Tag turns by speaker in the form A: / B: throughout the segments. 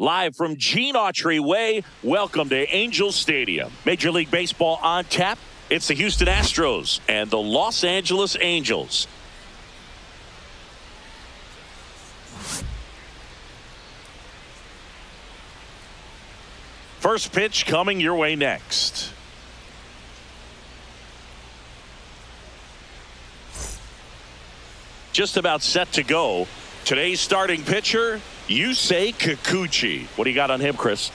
A: Live from Gene Autry Way, welcome to Angel Stadium. Major League Baseball on tap. It's the Houston Astros and the Los Angeles Angels. First pitch coming your way next. Just about set to go. Today's starting pitcher, Yusei Kikuchi. What do you got on him, Chris?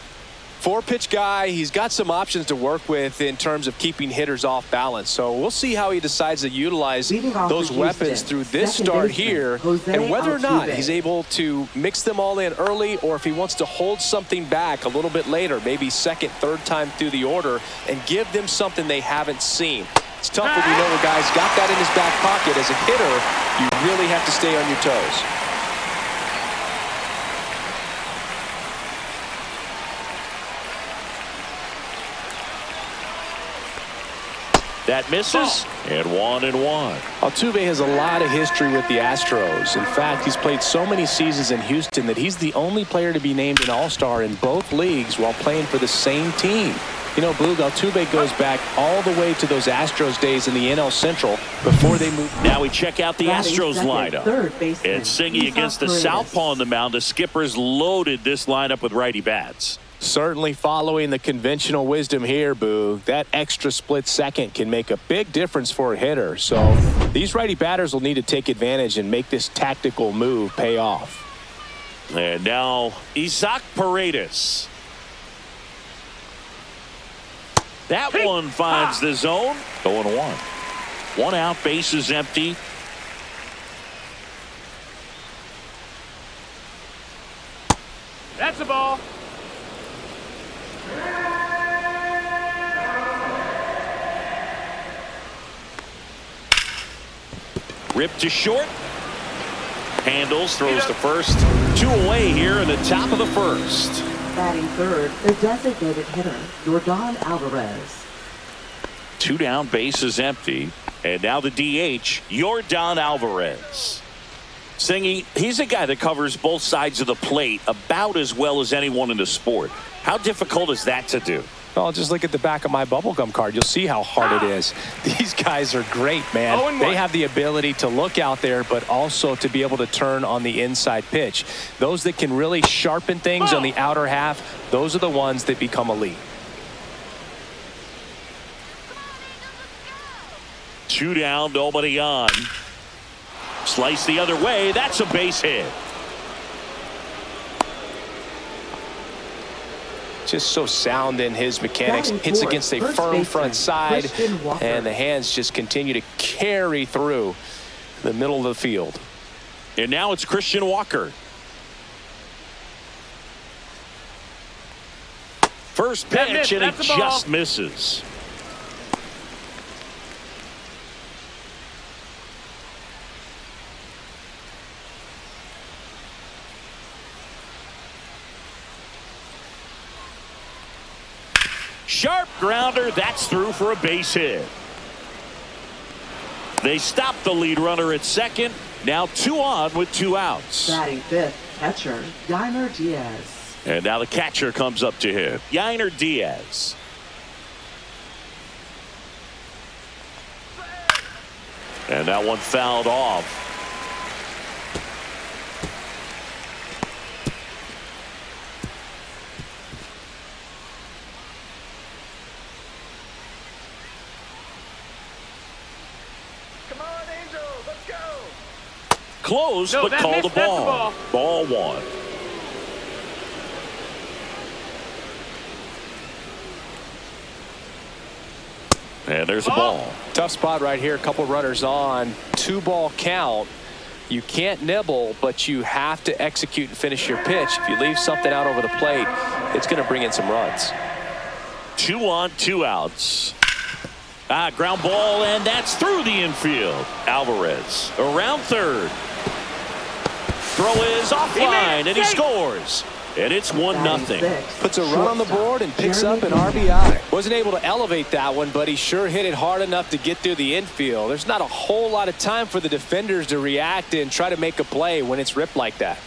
B: Four-pitch guy. He's got some options to work with in terms of keeping hitters off balance. So we'll see how he decides to utilize those weapons through this start here, and whether or not he's able to mix them all in early, or if he wants to hold something back a little bit later, maybe second, third time through the order, and give them something they haven't seen. It's tough when you know a guy's got that in his back pocket. As a hitter, you really have to stay on your toes.
A: That misses, and 1-1.
B: Altuve has a lot of history with the Astros. In fact, he's played so many seasons in Houston that he's the only player to be named an All-Star in both leagues while playing for the same team. You know, Boog, Altuve goes back all the way to those Astros days in the NL Central before they moved.
A: Now we check out the Astros lineup. And Singy against the southpaw on the mound. The Skippers loaded this lineup with righty bats.
B: Certainly following the conventional wisdom here, Boog. That extra split second can make a big difference for a hitter. So these righty batters will need to take advantage and make this tactical move pay off.
A: And now Isaac Paredes. That one finds the zone. 0-1. One out, bases empty.
C: That's a ball.
A: Ripped to short. Handles, throws to first. Two away here in the top of the first.
D: Batting third, the designated hitter, Yordan Alvarez.
A: Two down, bases empty. And now the DH, Yordan Alvarez. Singy, he's a guy that covers both sides of the plate about as well as anyone in the sport. How difficult is that to do?
B: Well, just look at the back of my bubblegum card. You'll see how hard it is. These guys are great, man. They have the ability to look out there, but also to be able to turn on the inside pitch. Those that can really sharpen things on the outer half, those are the ones that become elite.
A: Two down, nobody on. Slice the other way. That's a base hit.
B: Just so sound in his mechanics. Hits against a firm front side, and the hands just continue to carry through the middle of the field.
A: And now it's Christian Walker. First pitch, and he just misses. Sharp grounder, that's through for a base hit. They stop the lead runner at second. Now two on with two outs.
D: Batting fifth, catcher, Yainer Diaz.
A: And now the catcher comes up to him, Yainer Diaz. And that one fouled off. Close, but called a ball. Ball one. And there's a ball.
B: Tough spot right here. A couple runners on. 2-ball count. You can't nibble, but you have to execute and finish your pitch. If you leave something out over the plate, it's going to bring in some runs.
A: 2 on, 2 outs. Ground ball, and that's through the infield. Alvarez around third. Throw is offline, and he scores. And it's 1-0.
B: Puts a run on the board and picks up an RBI. Wasn't able to elevate that one, but he sure hit it hard enough to get through the infield. There's not a whole lot of time for the defenders to react and try to make a play when it's ripped like that.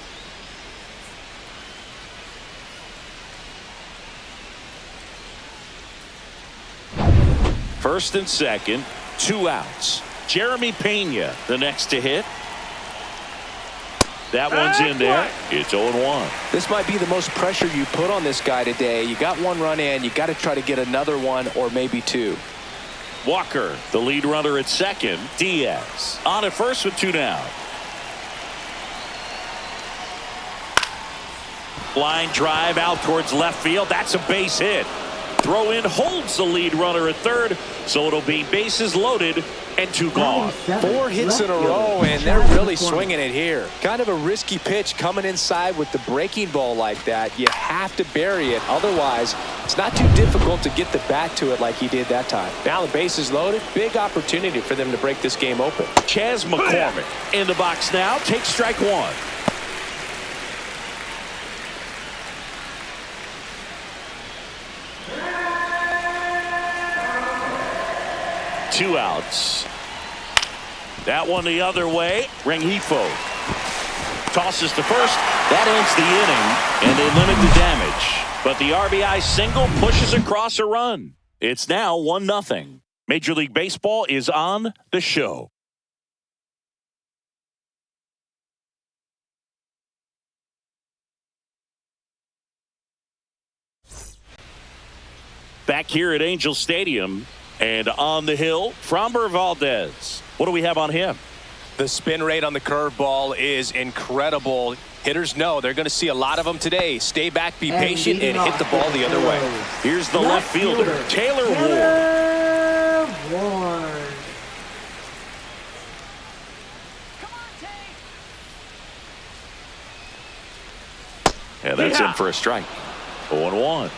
A: First and second, 2 outs. Jeremy Pena, the next to hit. That one's in there. It's 0-1.
B: This might be the most pressure you put on this guy today. You got 1 run in. You got to try to get another 1 or maybe 2.
A: Walker, the lead runner at second. Diaz on at first with 2 down. Line drive out towards left field. That's a base hit. Throw in holds the lead runner at third, so it'll be bases loaded and 2 gone.
B: 4 hits in a row, and they're really swinging it here. Kind of a risky pitch coming inside with the breaking ball like that. You have to bury it. Otherwise, it's not too difficult to get the bat to it like he did that time. Now the base is loaded. Big opportunity for them to break this game open.
A: Chas McCormick in the box now. Takes strike 1. Two outs. That one the other way. Rengifo tosses to first. That ends the inning, and they limit the damage. But the RBI single pushes across a run. It's now 1-0. Major League Baseball is on the show. Back here at Angel Stadium. And on the hill, Framber Valdez. What do we have on him?
B: The spin rate on the curveball is incredible. Hitters know they're going to see a lot of them today. Stay back, be patient, and hit the ball the other way.
A: Here's the left fielder, Taylor
D: Ward.
A: And that's in for a strike. 0-1.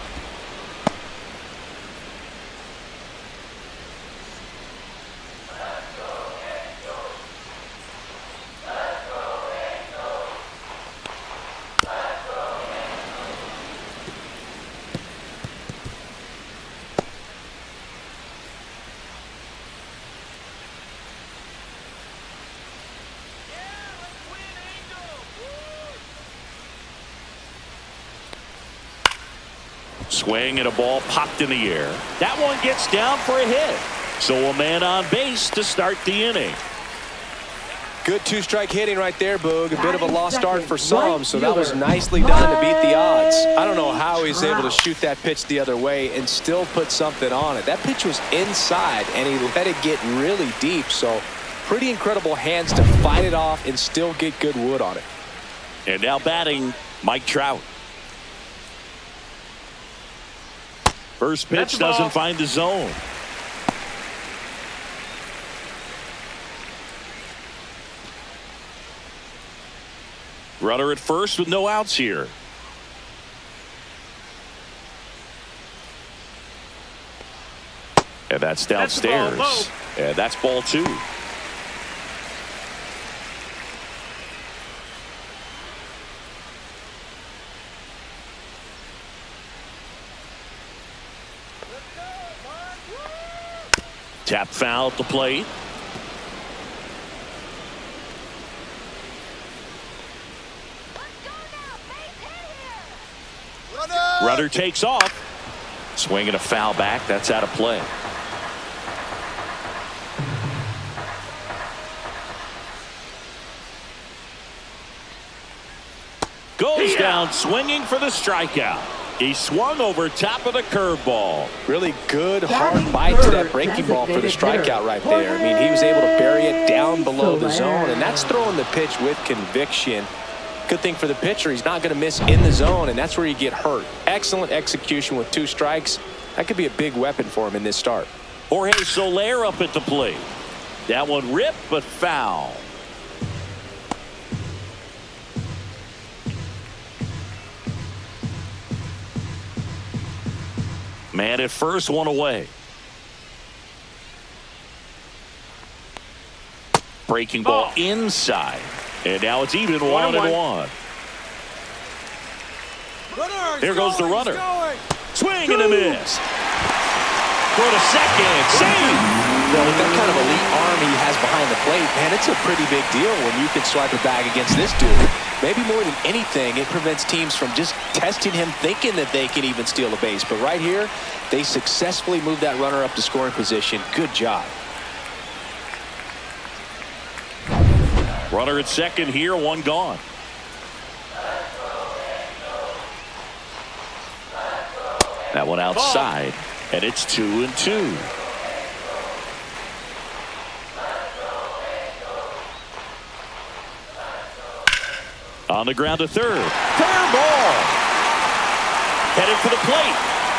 A: Swing and a ball popped in the air. That one gets down for a hit. So a man on base to start the inning.
B: Good 2-strike hitting right there, Boog. A bit of a lost start for some, so that was nicely done to beat the odds. I don't know how he's able to shoot that pitch the other way and still put something on it. That pitch was inside, and he let it get really deep, so pretty incredible hands to fight it off and still get good wood on it.
A: And now batting, Mike Trout. First pitch doesn't find the zone. Runner at first with no outs here. And that's downstairs. And that's ball 2. Tap foul at the plate. Runner takes off. Swinging a foul back. That's out of play. Goes down swinging for the strikeout. He swung over top of the curveball.
B: Really good, hard bite to that breaking ball for the strikeout right there. I mean, he was able to bury it down below the zone, and that's throwing the pitch with conviction. Good thing for the pitcher, he's not going to miss in the zone, and that's where you get hurt. Excellent execution with 2 strikes. That could be a big weapon for him in this start.
A: Jorge Soler up at the plate. That one ripped, but foul. Man at first, 1 away. Breaking ball inside. And now it's even 1-1. Here goes the runner. Swing and a miss. Throw to second. Save.
B: Well, with that kind of elite arm he has behind the plate, man, it's a pretty big deal when you can swipe a bag against this dude. Maybe more than anything, it prevents teams from just testing him, thinking that they can even steal a base. But right here, they successfully moved that runner up to scoring position. Good job.
A: Runner at second here, one gone. That one outside, and it's 2-2. On the ground to third. Fair ball. Headed for the plate.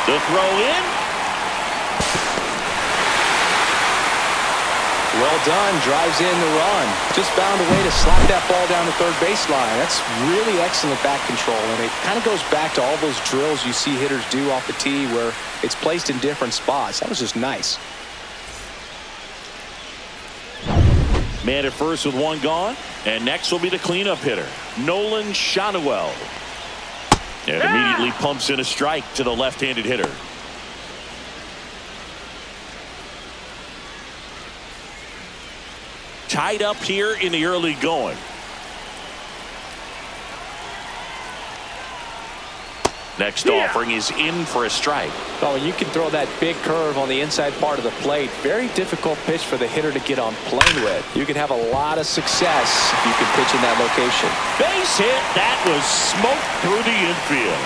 A: The throw in.
B: Well done. Drives in the run. Just found a way to slap that ball down the third baseline. That's really excellent bat control. And it kind of goes back to all those drills you see hitters do off the tee where it's placed in different spots. That was just nice.
A: Man at first with one gone. And next will be the cleanup hitter, Nolan Schanuel. And immediately pumps in a strike to the left-handed hitter. Tied up here in the early going. Next offering is in for a strike.
B: Oh, you can throw that big curve on the inside part of the plate. Very difficult pitch for the hitter to get on plane with. You can have a lot of success if you can pitch in that location.
A: Base hit. That was smoked through the infield.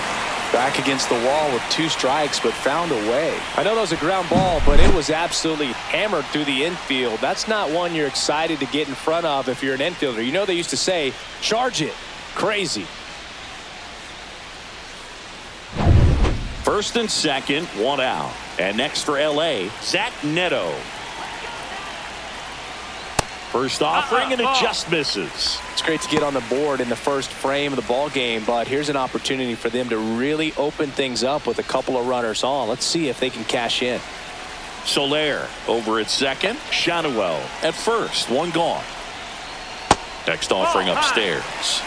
B: Back against the wall with 2 strikes, but found a way. I know that was a ground ball, but it was absolutely hammered through the infield. That's not one you're excited to get in front of if you're an infielder. You know they used to say, charge it. Crazy.
A: First and second, one out. And next for L.A., Zach Neto. First offering, and it just misses.
B: It's great to get on the board in the first frame of the ball game, but here's an opportunity for them to really open things up with a couple of runners on. Let's see if they can cash in.
A: Soler over at second. Schanuel at first, one gone. Next offering upstairs.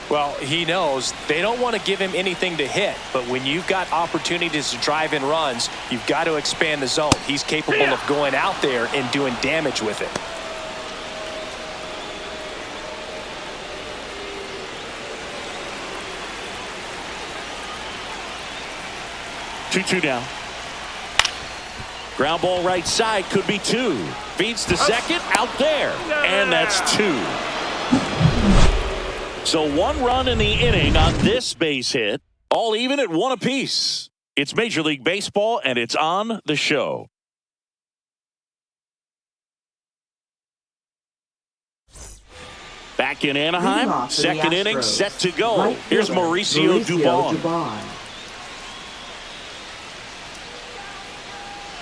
B: Well, he knows they don't want to give him anything to hit, but when you've got opportunities to drive in runs, you've got to expand the zone. He's capable of going out there and doing damage with it.
A: Two down. Ground ball right side, could be 2. Feeds to second, out there, and that's 2. So 1 run in the inning on this base hit, all even at 1 apiece. It's Major League Baseball, and it's on the show. Back in Anaheim, second inning set to go.
D: Right
A: Here's
D: fielder,
A: Mauricio Dubon.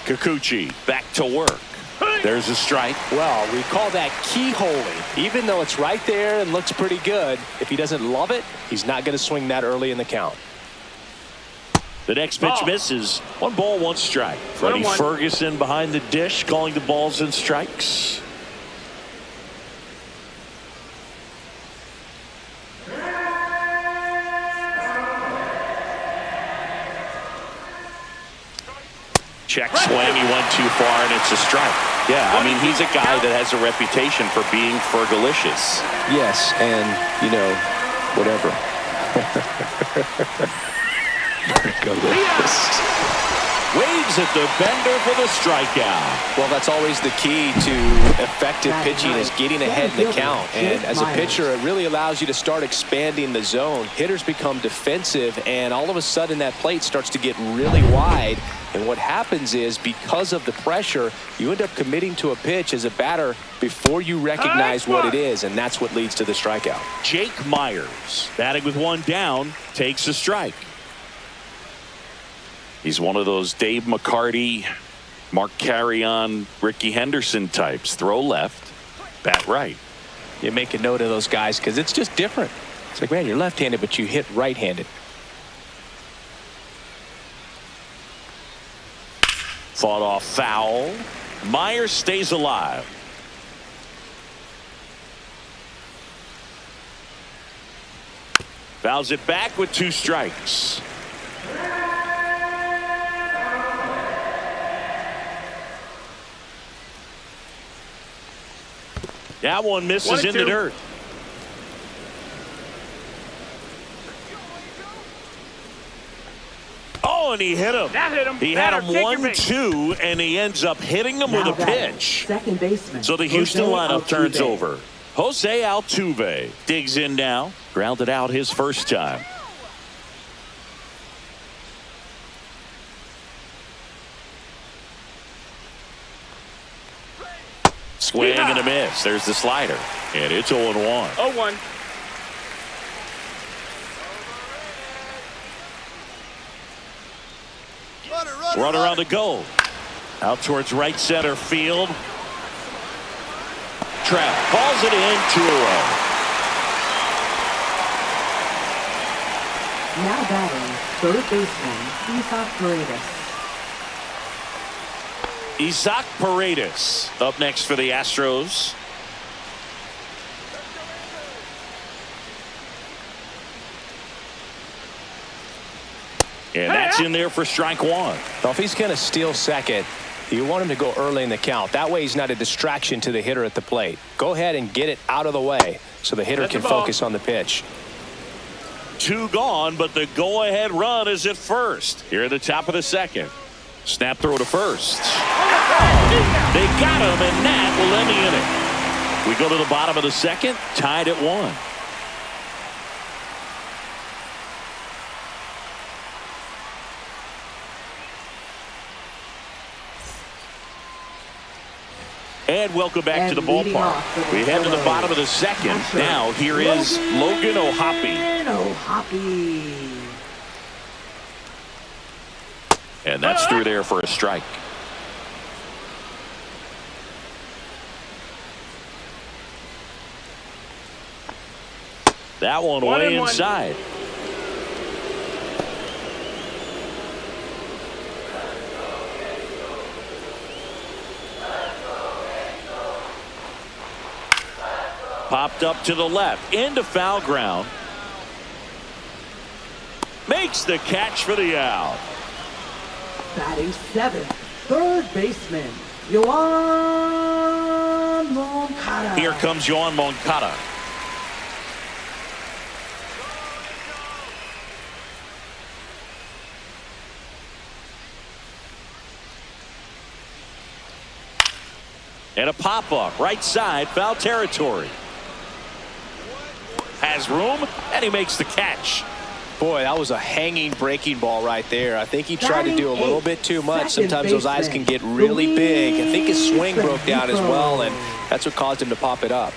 A: Kikuchi back to work. There's a strike.
B: Well, we call that keyholing. Even though it's right there and looks pretty good, if he doesn't love it, he's not going to swing that early in the count.
A: The next pitch misses. 1 ball, 1 strike. Freddie Ferguson behind the dish, calling the balls and strikes. Check swing, he went too far, and it's a strike. Yeah, I mean, he's a guy that has a reputation for being fergalicious.
B: Yes, and, you know, whatever. Fergalicious.
A: Waves at the bender for the strikeout.
B: Well, that's always the key to effective pitching is getting ahead in the count. And as a pitcher, it really allows you to start expanding the zone. Hitters become defensive, and all of a sudden that plate starts to get really wide. And what happens is, because of the pressure, you end up committing to a pitch as a batter before you recognize what it is, and that's what leads to the strikeout.
A: Jake Myers, batting with 1 down, takes a strike. He's one of those Dave McCarty, Mark Carrion, Ricky Henderson types. Throw left, bat right.
B: You make a note of those guys because it's just different. It's like, man, you're left-handed, but you hit right-handed.
A: Fought off foul. Meyer stays alive. Fouls it back with 2 strikes. That one misses in the dirt. Oh, and he hit him.
C: That hit him.
A: He had him 1-2, and he ends up hitting him with a pitch.
D: Second baseman.
A: So the Houston
D: Jose
A: lineup turns
D: Altuve.
A: over. Jose Altuve digs in now. Grounded out his first time. Swing and a miss. There's the slider. And it's 0-1.
C: 0-1.
A: Runner on the goal. Out towards right center field. Trout calls it in, 2 away.
D: Now batting, third baseman, Isaac Paredes.
A: Isaac Paredes up next for the Astros. And that's in there for strike 1.
B: Well, if he's going to steal second, you want him to go early in the count. That way he's not a distraction to the hitter at the plate. Go ahead and get it out of the way so the hitter can focus on the pitch.
A: 2 gone, but the go-ahead run is at first. Here at the top of the second. Snap throw to first. They got him, and that will end the inning. We go to the bottom of the second, tied at 1. And welcome back to the ballpark. We head to the bottom of the second. Now here is Logan O'Hoppe. And that's through there for a strike. That one way inside. Popped up to the left, into foul ground. Makes the catch for the out.
D: Batting seventh, third baseman, Yoan Moncada.
A: Here comes Yoan Moncada. And a pop-up, right side, foul territory. Has room, and he makes the catch.
B: Boy, that was a hanging breaking ball right there. I think he tried to do a little bit too much. Sometimes those eyes can get really big. I think his swing broke down as well, and that's what caused him to pop it up.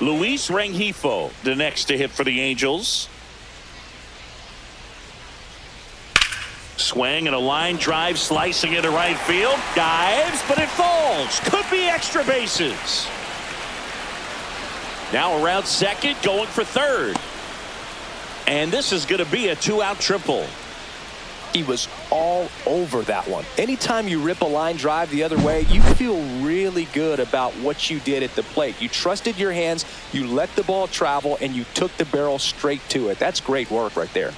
A: Luis Rengifo, the next to hit for the Angels. Swing and a line drive, slicing into right field. Dives, but it falls. Could be extra bases. Now around second, going for third. And this is going to be a 2-out triple.
B: He was all over that one. Anytime you rip a line drive the other way, you feel really good about what you did at the plate. You trusted your hands, you let the ball travel, and you took the barrel straight to it. That's great work right there.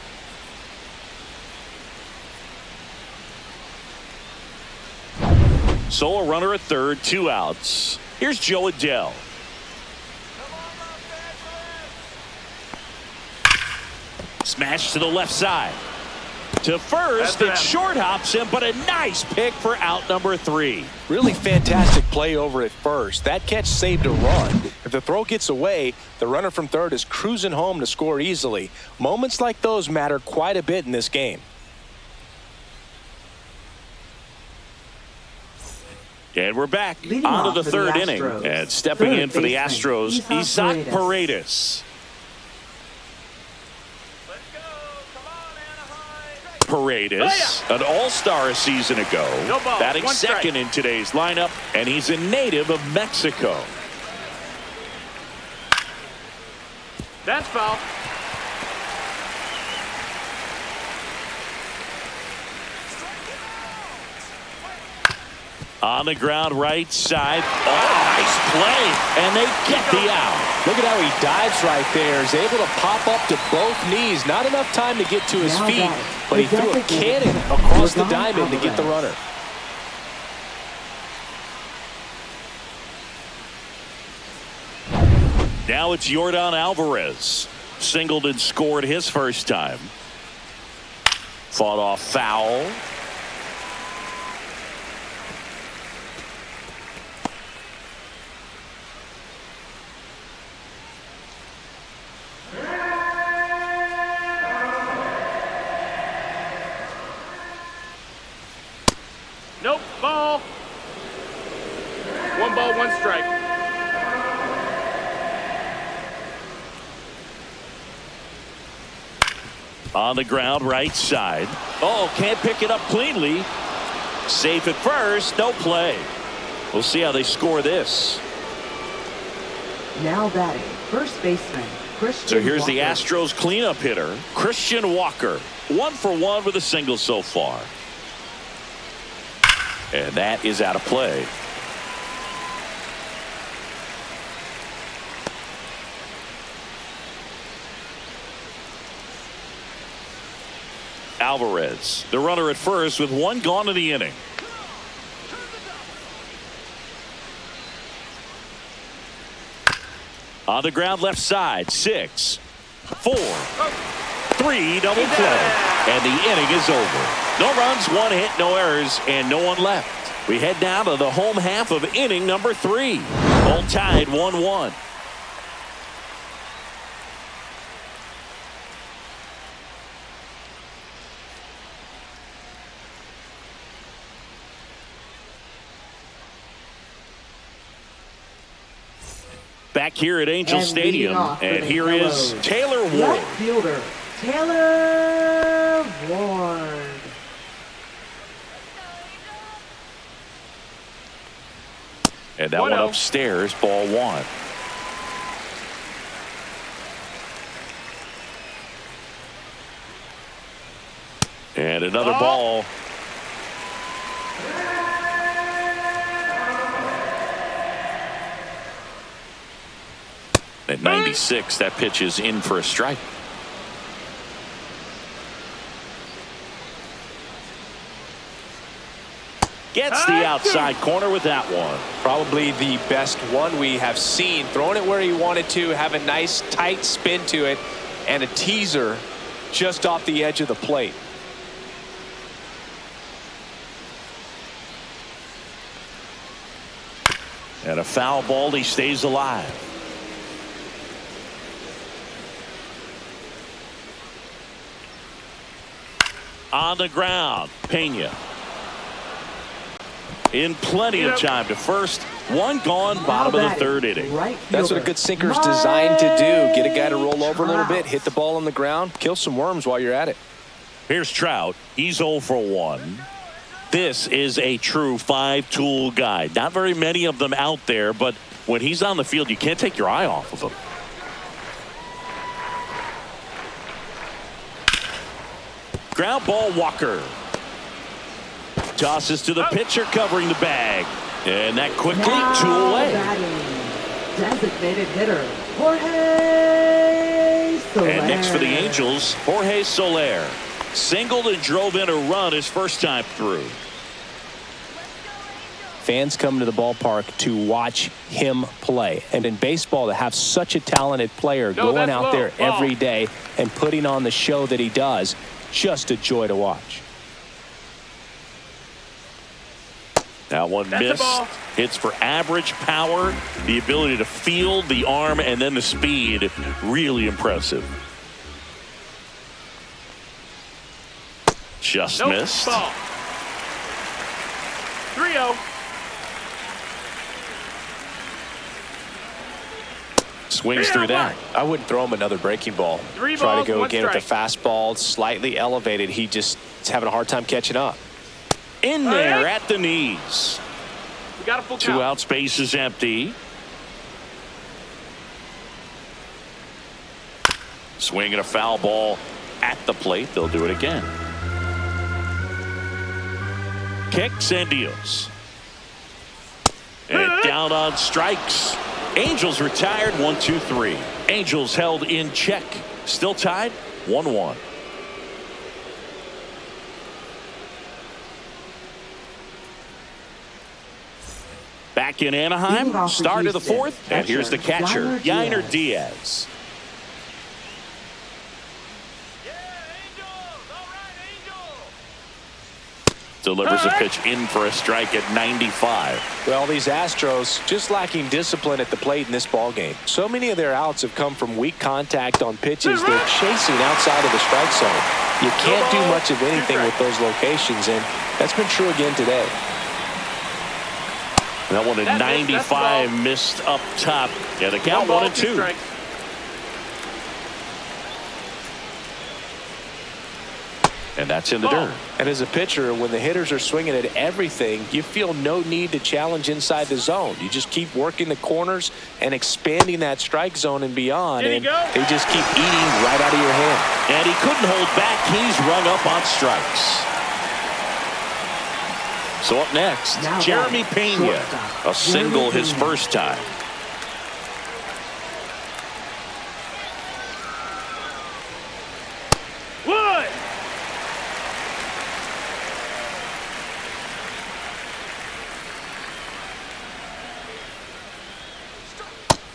A: So a runner at third, 2 outs. Here's Joe Adell. Smash to the left side. To first, it short hops him, but a nice pick for out number 3.
B: Really fantastic play over at first. That catch saved a run. If the throw gets away, the runner from third is cruising home to score easily. Moments like those matter quite a bit in this game.
A: And we're back
D: Leading
A: on to
D: off
A: the
D: for
A: third
D: the
A: inning.
D: Astros,
A: And stepping
D: third
A: in for the
D: baseman,
A: Astros, Isaac Paredes. Paredes, an all-star a season ago, batting second in today's lineup, and he's a native of Mexico.
C: That's foul.
A: On the ground, right side. Oh, nice play. And they get the out.
B: Look at how he dives right there. He's able to pop up to both knees. Not enough time to get to his feet, but he threw a cannon across the diamond to get the runner.
A: Now it's Yordan Alvarez. Singled and scored his first time. Fought off foul.
C: Nope, ball. 1 ball, 1 strike.
A: On the ground, right side. Oh, can't pick it up cleanly. Safe at first, no play. We'll see how they score this.
D: Now batting, first baseman, Christian
A: So here's the
D: Walker.
A: Astros cleanup hitter, Christian Walker. 1 for 1 with a single so far. And that is out of play. Alvarez, the runner at first with 1 gone in the inning. On the ground left side, 6, 4, 3, double play. And the inning is over. No runs, 1 hit, no errors, and no one left. We head down to the home half of inning number 3. All tied 1-1. Back here at Angel
D: And leading
A: Stadium,
D: off for
A: and
D: the
A: here is
D: Hellos,
A: Taylor Ward.
D: Left fielder, Taylor Ward.
A: And that one
C: 1-0.
A: upstairs, ball 1. And another ball. At 96, that pitch is in for a strike. Gets the outside corner with that one.
B: Probably the best one we have seen. Throwing it where he wanted to, have a nice tight spin to it, and a teaser just off the edge of the plate.
A: And a foul ball, he stays alive. On the ground, Pena. In plenty of time to first. 1 gone, bottom of the 3rd inning.
D: Right
B: That's what a
D: fielder,
B: good sinker's designed to do. Get a guy to roll over a little bit,
D: Trout.
B: hit the ball on the ground, kill some worms while you're at it.
A: Here's Trout. He's 0 for 1. This is a true 5-tool guy. Not very many of them out there, but when he's on the field, you can't take your eye off of him. Ground ball, Walker. Tosses to the pitcher covering the bag. And that quickly,
D: Now
A: 2 away.
D: batting, designated hitter, Jorge Soler.
A: And next for the Angels, Jorge Soler. Singled and drove in a run his first time through.
B: Fans come to the ballpark to watch him play. And in baseball, to have such a talented player going
C: that's
B: out
C: low.
B: there
C: Ball.
B: every day and putting on the show that he does, just a joy to watch.
A: That one
C: That's a
A: missed.
C: ball.
A: Hits for average power, the ability to field, the arm, and then the speed. Really impressive. Just
C: Nope,
A: missed.
C: ball. 3-0.
A: Swings through that.
B: I wouldn't throw him another breaking ball.
C: 3
B: Try
C: balls,
B: to go
C: 1
B: again with the fastball, slightly elevated. He just is having a hard time catching up.
A: In there at the knees.
C: We got a full
A: 2
C: count.
A: out, space is empty. Swinging a foul ball at the plate. They'll do it again. Kicks and deals. And down on strikes. Angels retired 1-2-3. Angels held in check. Still tied 1-1. Back in Anaheim, start of the fourth, and here's the catcher, Yainer Diaz. Delivers a pitch in for a strike at 95.
B: Well, these Astros just lacking discipline at the plate in this ballgame. So many of their outs have come from weak contact on pitches they're chasing outside of the strike zone. You can't do much of anything with those locations, and that's been true again today.
A: That one at 95 missed up top. Yeah, the count 1-2. And that's in the dirt.
B: And as a pitcher, when the hitters are swinging at everything, you feel no need to challenge inside the zone. You just keep working the corners and expanding that strike zone and beyond, and they just keep eating right out of your hand.
A: And he couldn't hold back. He's rung up on strikes. So up next, Jeremy Pena, a single his first time.
C: What?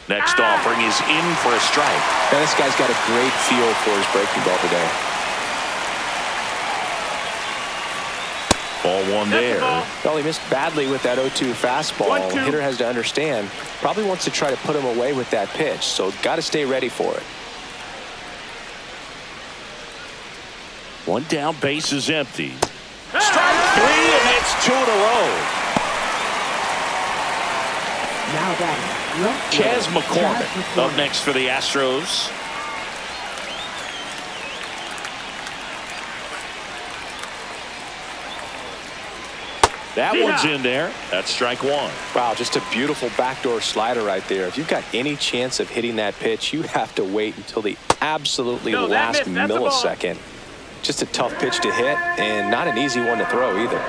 A: Next offering is in for a strike.
B: Now this guy's got a great feel for his breaking ball today.
A: Ball one there.
B: Well, he missed badly with that 0-2 fastball. The hitter has to understand, probably wants to try to put him away with that pitch, so got to stay ready for it.
A: One down, base is empty. Strike three, and that's two in a row.
D: Now batting,
A: Chas McCormick up next for the Astros. That one's in there. That's strike one.
B: Wow, just a beautiful backdoor slider right there. If you've got any chance of hitting that pitch, you have to wait until the absolutely last millisecond. Just a tough pitch to hit, and not an easy one to throw either.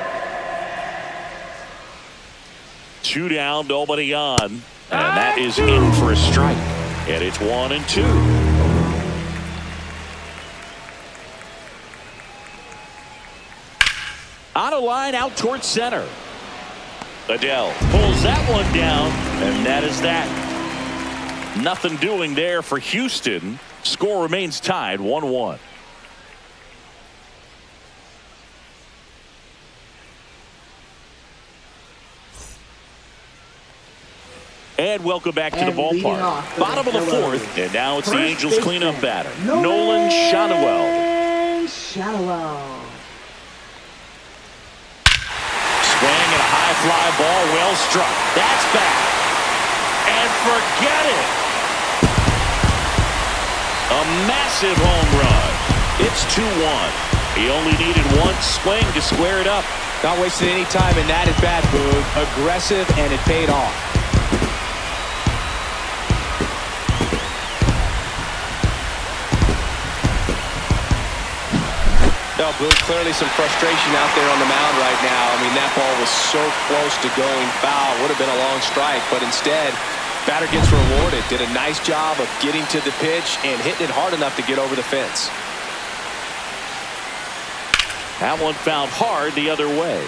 A: Two down, nobody on. And that is in for a strike. And it's 1-2. On a line out towards center. Adele pulls that one down, and that is that. Nothing doing there for Houston. Score remains tied 1-1. And welcome back to the ballpark. Bottom of the fourth, and now it's the Angels cleanup batter, Nolan Shadowell. Swing and a high fly ball, well struck. That's back. And forget it. A massive home run. It's 2-1. He only needed one swing to square it up.
B: Not wasting any time in that at bat, Boog. Aggressive, and it paid off. No, Boog, clearly some frustration out there on the mound right now. I mean, that ball was so close to going foul. Would have been a long strike, but instead, batter gets rewarded. Did a nice job of getting to the pitch and hitting it hard enough to get over the fence.
A: That one found hard the other way.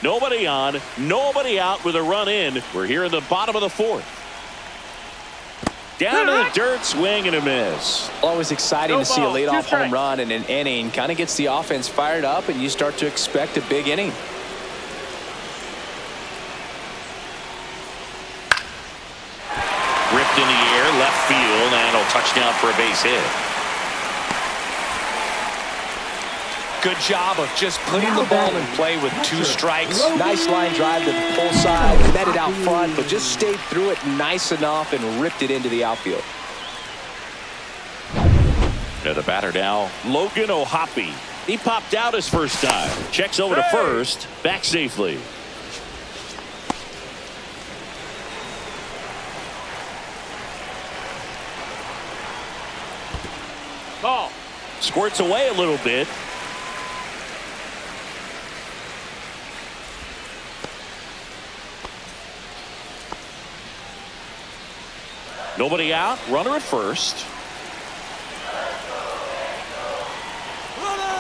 A: Nobody on, nobody out with a run in. We're here in the bottom of the fourth. Down to the dirt, swing and a miss.
B: Always exciting to see a leadoff home run in an inning. Kind of gets the offense fired up, and you start to expect a big inning.
A: Ripped in the air, left field, and a touchdown for a base hit.
B: Good job of just putting the ball in play with two strikes. Nice line drive to the pull side, met it out front, but just stayed through it nice enough and ripped it into the outfield.
A: The batter now, Logan O'Hoppe. He popped out his first time. Checks over to first, back safely. Squirts away a little bit. Nobody out. Runner at first.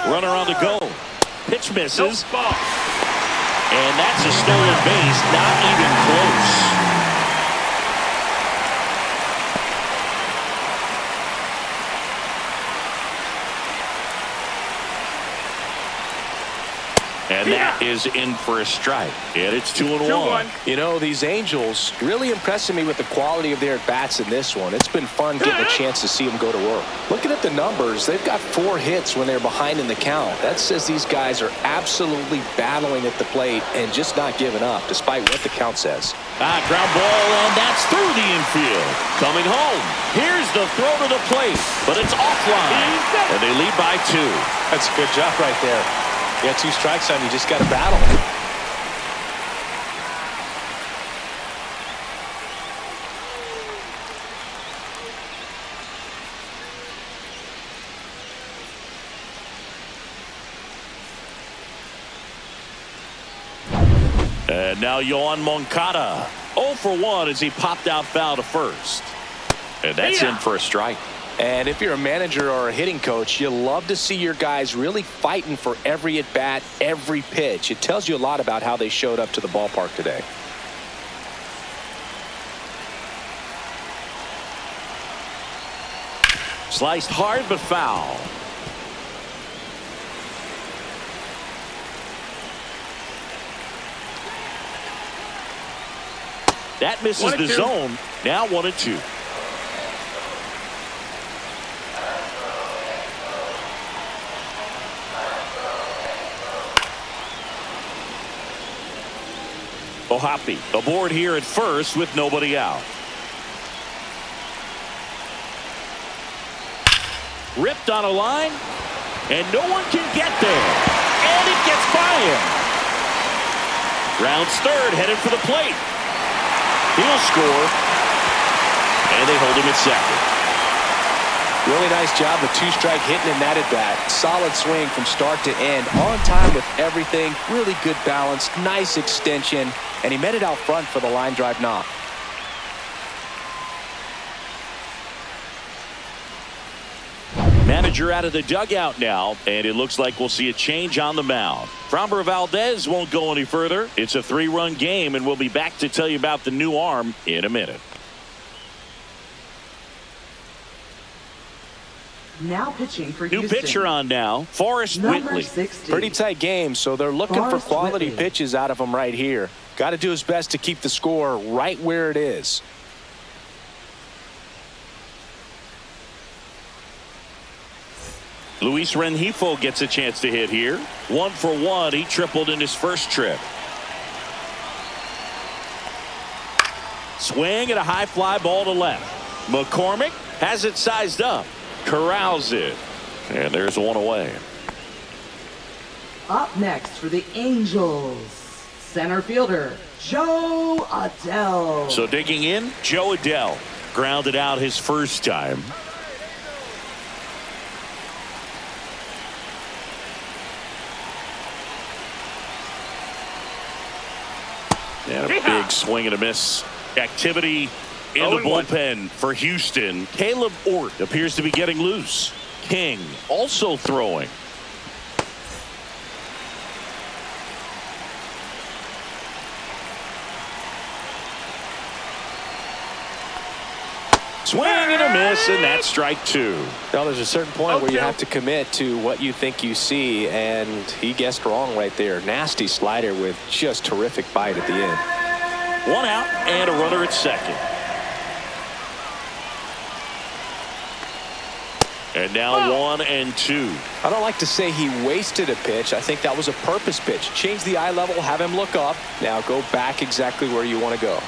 A: Runner on the go. Pitch misses.
C: Nope, ball.
A: And that's a stolen base. Not even close. And that is in for a strike. And it's 2-1.
B: You know, these Angels really impressing me with the quality of their at-bats in this one. It's been fun getting a chance to see them go to work. Looking at the numbers, they've got 4 hits when they're behind in the count. That says these guys are absolutely battling at the plate and just not giving up, despite what the count says.
A: Ground ball, and that's through the infield. Coming home. Here's the throw to the plate, but it's offline. And they lead by 2.
B: That's a good job right there. You got 2 strikes on you, just got to battle.
A: And now Yohan Moncada. 0 for 1 as he popped out foul to first. And that's in for a strike.
B: And if you're a manager or a hitting coach, you love to see your guys really fighting for every at-bat, every pitch. It tells you a lot about how they showed up to the ballpark today.
A: Sliced hard but foul. That misses the zone. Now 1-2. Ohapi aboard here at first with nobody out. Ripped on a line, and no one can get there. And it gets by him. Rounds third, headed for the plate. He'll score, and they hold him at second.
B: Really nice job with 2-strike hitting in that at-bat. Solid swing from start to end. On time with everything. Really good balance. Nice extension. And he met it out front for the line drive knock.
A: Manager out of the dugout now, and it looks like we'll see a change on the mound. Framber Valdez won't go any further. It's a 3-run game, and we'll be back to tell you about the new arm in a minute.
D: Now pitching for
A: New
D: Houston.
A: pitcher on now, Forrest
D: Number
A: Whitley.
D: 60.
B: Pretty tight game, so they're looking for
D: Forrest
B: quality
D: Whitley.
B: pitches out of him right here. Got to do his best to keep the score right where it is.
A: Luis Rengifo gets a chance to hit here. 1 for 1. He tripled in his first trip. Swing and a high fly ball to left. McCormick has it sized up. Corrals it. And there's one away.
D: Up next for the Angels, center fielder Joe Adell.
A: So digging in, Joe Adell grounded out his first time. And a big swing and a miss. Activity in the bullpen for Houston. Caleb Ort appears to be getting loose. King also throwing. Swing and a miss, and that's strike 2.
B: Now, there's a certain point where you have to commit to what you think you see, and he guessed wrong right there. Nasty slider with just terrific bite at the end.
A: 1 out and a runner at second. And now 1 and 2.
B: I don't like to say he wasted a pitch. I think that was a purpose pitch. Change the eye level, have him look up. Now go back exactly where you want to go.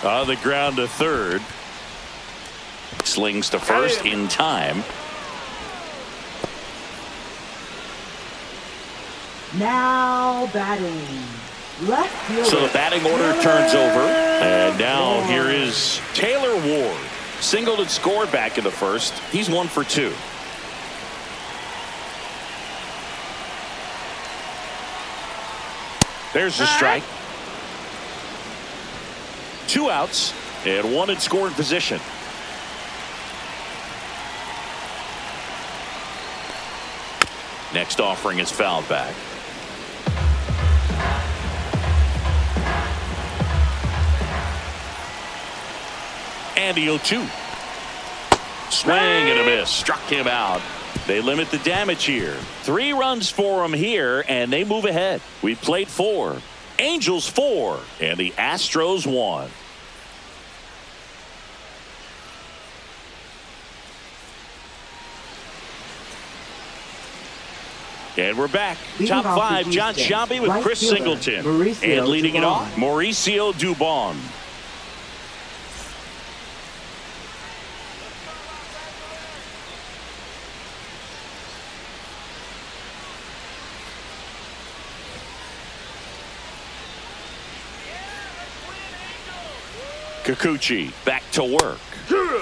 A: On the ground to third. Slings to first in time.
D: Now batting. Left fielder.
A: So the batting order turns over. And now here is Taylor Ward. Singled and scored back in the first. He's 1 for 2. There's the strike. 2 outs and 1 in scoring position. Next offering is fouled back. And the 0-2. Swing and a miss. Struck him out. They limit the damage here. 3 runs for him here, and they move ahead. We played 4. Angels 4, and the Astros 1. And we're back. Top 5, John Sciambi with Chris Singleton. And leading it off, Mauricio Dubon. Kikuchi back to work.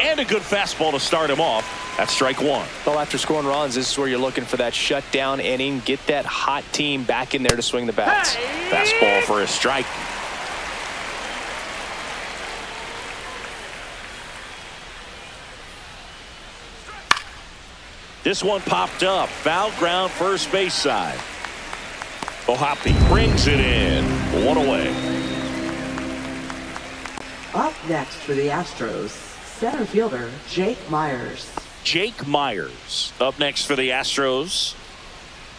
A: And a good fastball to start him off. That's strike 1.
B: Well, after scoring runs, this is where you're looking for that shutdown inning. Get that hot team back in there to swing the bats.
A: Fastball for a strike. This one popped up. Foul ground first base side. Ohapi brings it in. 1 away.
D: Up next for the Astros, center fielder Jake Myers.
A: Jake Myers up next for the Astros.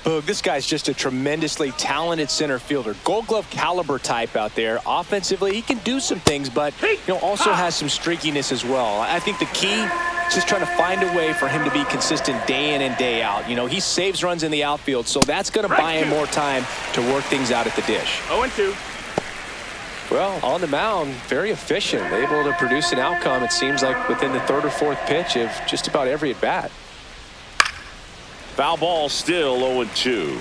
B: Boog, this guy's just a tremendously talented center fielder. Gold Glove caliber type out there. Offensively, he can do some things, but also has some streakiness as well. I think the key is just trying to find a way for him to be consistent day in and day out. He saves runs in the outfield, so that's going to buy him more time to work things out at the dish.
C: 0-2.
B: Well, on the mound, very efficient, able to produce an outcome, it seems like, within the 3rd or 4th pitch of just about every at-bat.
A: Foul ball still 0-2.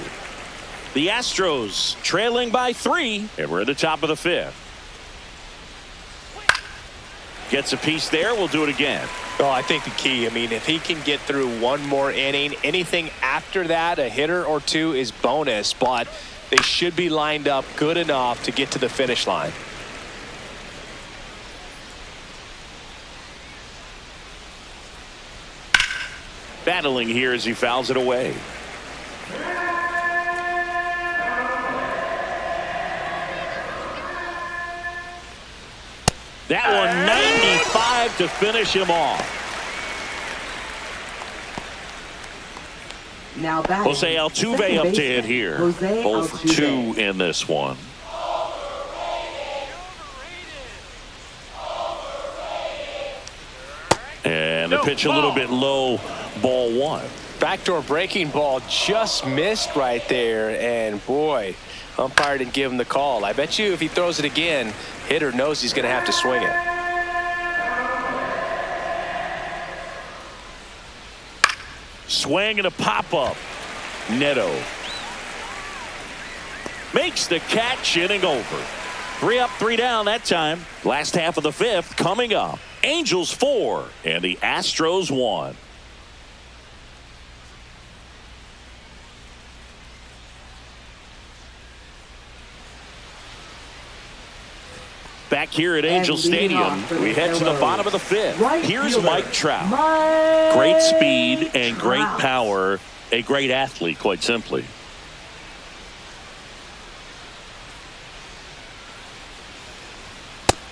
A: The Astros trailing by 3, and we're at the top of the 5th. Gets a piece there. We'll do it again.
B: Well, I think the key, if he can get through one more inning, anything after that, a hitter or 2 is bonus, but they should be lined up good enough to get to the finish line.
A: Battling here as he fouls it away. That one 95 to finish him off.
D: Now batting,
A: Jose Altuve up to hit here.
D: Jose
A: Both
D: Altuve.
A: 2 in this one. And the pitch a little bit low, ball 1.
B: Backdoor breaking ball just missed right there, and boy, umpire didn't give him the call. I bet you if he throws it again, hitter knows he's going to have to swing it.
A: Swing and a pop-up. Neto makes the catch, inning over. 3 up, 3 down that time. Last half of the 5th coming up. Angels 4 and the Astros 1. Back here at Angel Stadium, we head to the bottom of the 5th. Here's Mike Trout. Great speed and great power. A great athlete, quite simply.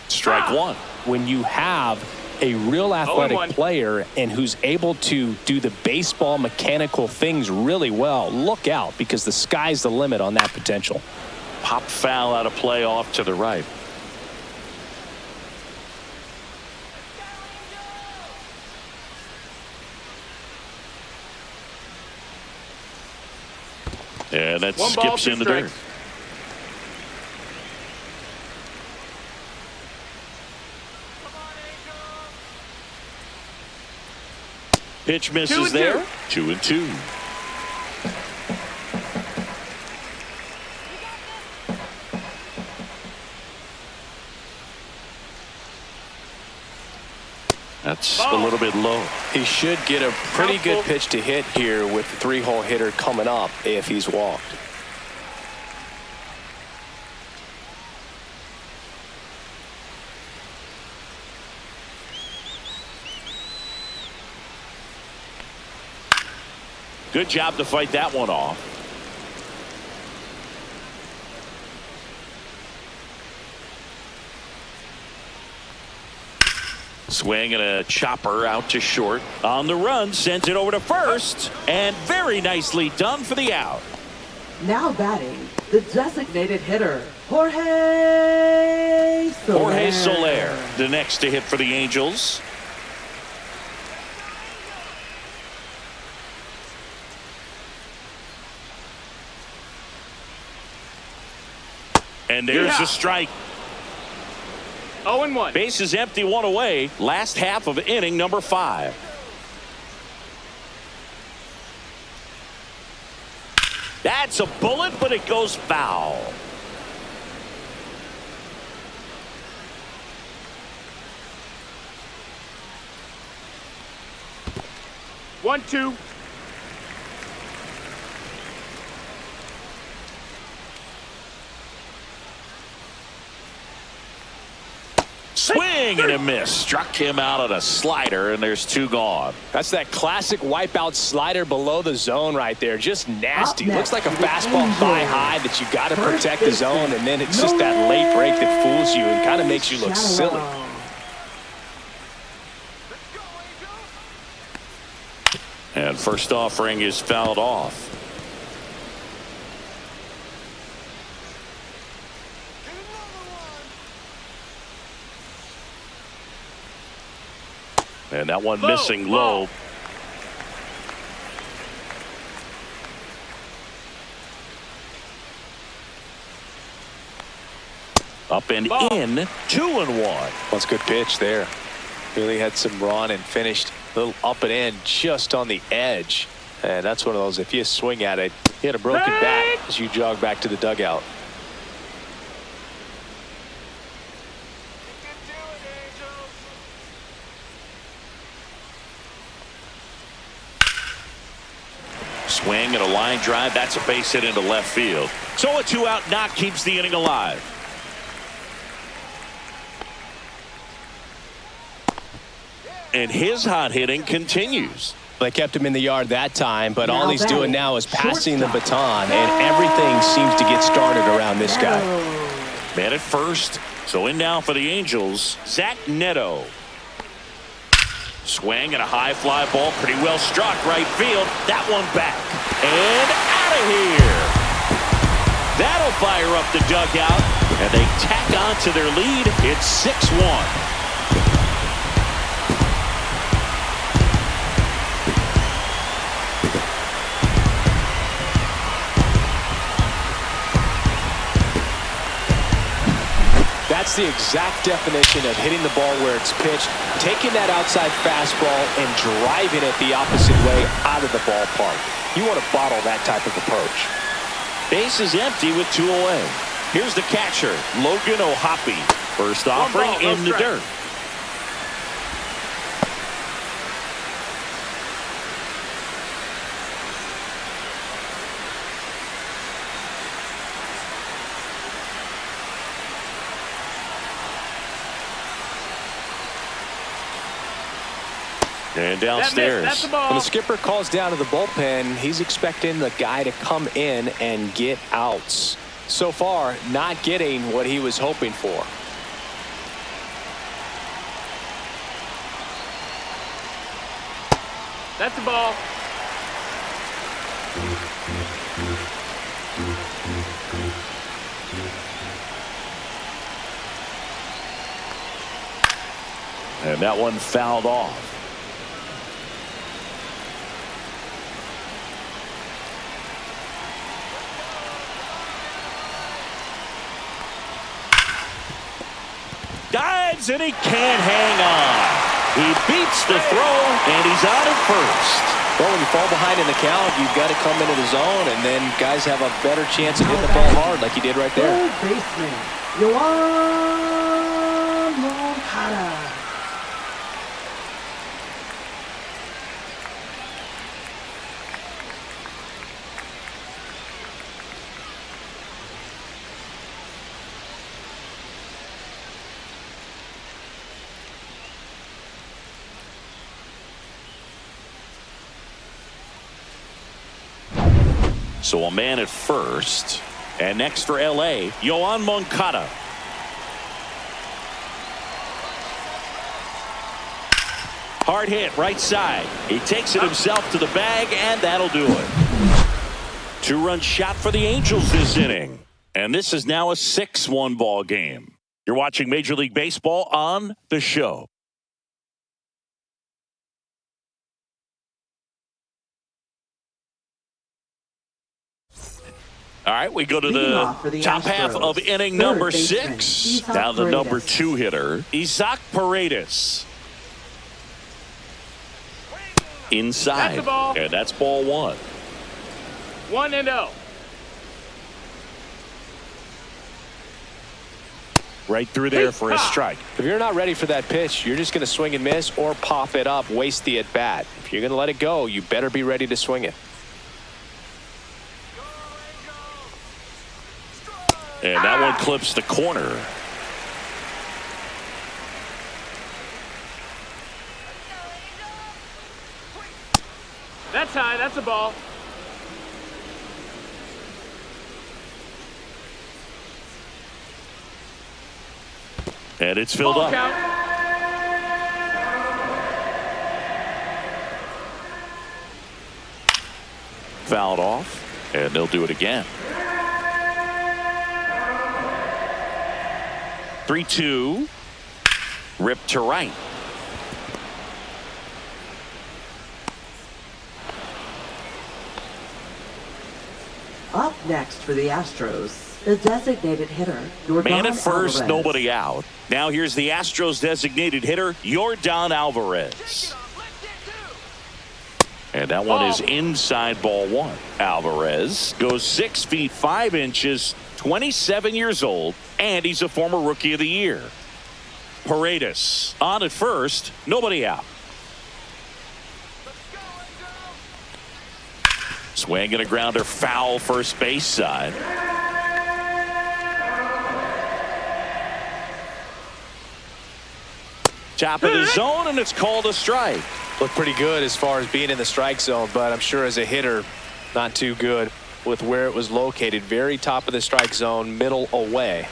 A: Strike 1.
B: When you have a real athletic player and who's able to do the baseball mechanical things really well, look out, because the sky's the limit on that potential.
A: Pop foul out of play off to the right. And that skips in the dirt. Pitch misses there. 2-2. That's a little bit low.
B: He should get a pretty good pitch to hit here with the 3-hole hitter coming up if he's walked.
A: Good job to fight that one off. Swing and a chopper out to short. On the run, sends it over to first. And very nicely done for the out.
D: Now batting, the designated hitter, Jorge Soler.
A: Jorge Soler, the next to hit for the Angels. And there's a strike.
C: 0-1.
A: Base is empty, one away. Last half of inning number 5. That's a bullet, but it goes foul.
C: One, two.
A: Swing and a miss. Struck him out on a slider, and there's 2 gone.
B: That's that classic wipeout slider below the zone right there. Just nasty.
D: Up
B: Looks like a
D: next, the
B: fastball
D: Angels.
B: thigh high that you got to
D: First
B: protect the zone,
D: baseman,
B: and then it's just that late break that fools you and kind of makes you look silly.
D: Shallow.
A: And first offering is fouled off. And that one missing low. Up and in, 2-1.
B: That's a good pitch there. Really had some run and finished a little up and in just on the edge. And that's one of those, if you swing at it, you hit a broken bat as you jog back to the dugout.
A: Swing and a line drive. That's a base hit into left field. So a 2-out knock keeps the inning alive. And his hot hitting continues.
B: They kept him in the yard that time, but all
D: Now
B: he's
D: batting,
B: doing now is passing the
D: shortstop.
B: baton, and everything seems to get started around this guy.
A: Man at first. So in now for the Angels, Zach Neto. Swing and a high fly ball, pretty well struck right field. That one back and out of here. That'll fire up the dugout, and they tack on to their lead. It's 6-1.
B: That's the exact definition of hitting the ball where it's pitched, taking that outside fastball and driving it the opposite way out of the ballpark. You want to bottle that type of approach.
A: Base is empty with 2 away. Here's the catcher, Logan O'Hoppe. First offering
C: ball, no
A: in the
C: strike.
A: dirt. And downstairs.
C: That's the
B: When
C: ball.
B: the skipper calls down to the bullpen, he's expecting the guy to come in and get outs. So far, not getting what he was hoping for.
C: That's the ball.
A: And that one fouled off. Dives and he can't hang on. He beats the throw and he's out at first.
B: Well, when you fall behind in the count, you've got to come into the zone, and then guys have a better chance of hitting the ball hard like he did right there.
D: Third baseman, Yoan Moncada.
A: So a man at first. And next for L.A., Yoan Moncada. Hard hit, right side. He takes it himself to the bag, and that'll do it. 2-run shot for the Angels this inning. And this is now a 6-1 ball game. You're watching Major League Baseball on The Show. All right, we go to the top half of inning number 6. Now the number 2 hitter, Isaac Paredes. Inside.
C: That's the ball.
A: And that's ball 1.
C: 1-0.
A: Right through there for a strike.
B: If you're not ready for that pitch, you're just going to swing and miss or pop it up, waste the at-bat. If you're going to let it go, you better be ready to swing it.
A: And that one clips the corner.
C: That's high. That's a ball.
A: And it's filled
C: Ball
A: up.
C: count.
A: Fouled off. And they'll do it again. 3-2. Ripped to right.
D: Up next for the Astros, the designated hitter, Yordan
A: Man at first,
D: Alvarez.
A: nobody out. Now here's the Astros designated hitter, Yordan Alvarez. And that one is inside ball 1. Alvarez goes 6 feet 5 inches, 27 years old, and he's a former Rookie of the Year. Paredes on at first, nobody out. Swing and a grounder, foul first base side. Top of the zone, and it's called a strike.
B: Looked pretty good as far as being in the strike zone, but I'm sure as a hitter, not too good with where it was located. Very top of the strike zone, middle away.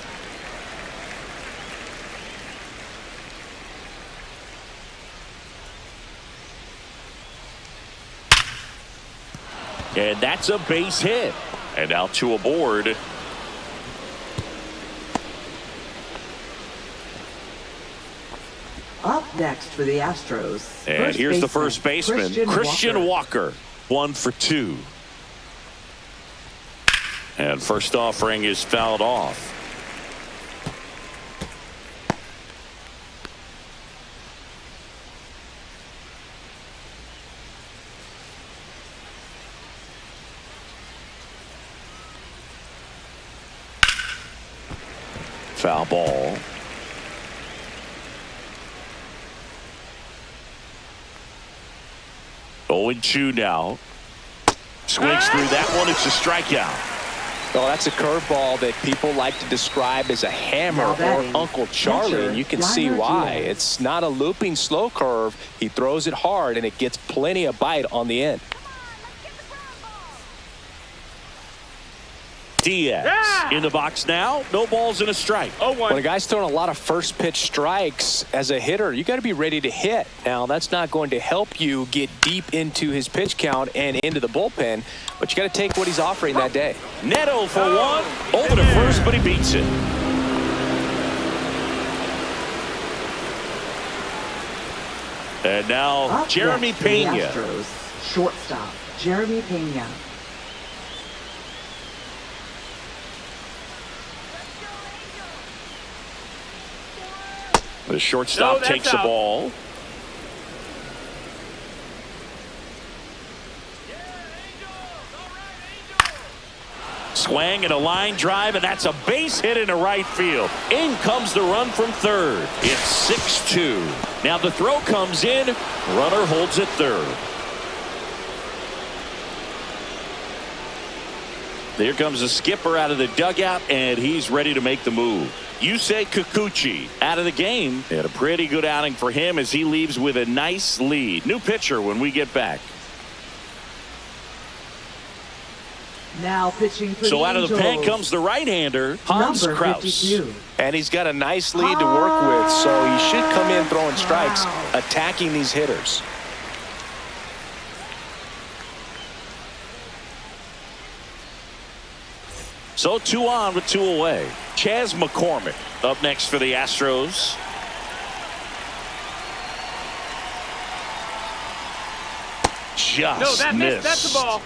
A: And that's a base hit. And now 2 aboard.
D: Up next for the Astros.
A: And here's the first baseman, Christian Walker. 1 for 2. And first offering is fouled off. Foul ball. Oh, 0-2 now. Swings through that one. It's a strikeout.
B: Well, that's a curveball that people like to describe as a hammer or Uncle Charlie, and you can see why. It's not a looping slow curve. He throws it hard, and it gets plenty of bite on the end.
A: Diaz in the box now. No balls and a strike.
C: 0-1.
B: When a guy's throwing a lot of first pitch strikes as a hitter, you got to be ready to hit. Now, that's not going to help you get deep into his pitch count and into the bullpen, but you got to take what he's offering that day.
A: Neto for 1. Over to first, but he beats it. And now
D: Up
A: Jeremy
D: next for the
A: Pena.
D: Astros, shortstop, Jeremy Pena.
A: The shortstop takes the ball. Swing and a line drive, and that's a base hit into right field. In comes the run from third. It's 6-2. Now the throw comes in. Runner holds at third. There comes the skipper out of the dugout, and he's ready to make the move. Yusei Kikuchi out of the game. And a pretty good outing for him as he leaves with a nice lead. New pitcher when we get back.
D: Now pitching for
A: So
D: the
A: out of the pen
D: Angels,
A: comes the right-hander, Hans
D: number
A: Kraus.
D: 52.
B: And he's got a nice lead to work with, so he should come in throwing strikes, attacking these hitters.
A: So 2 on with 2 away. Chas McCormick up next for the Astros. Just missed.
C: That's the ball.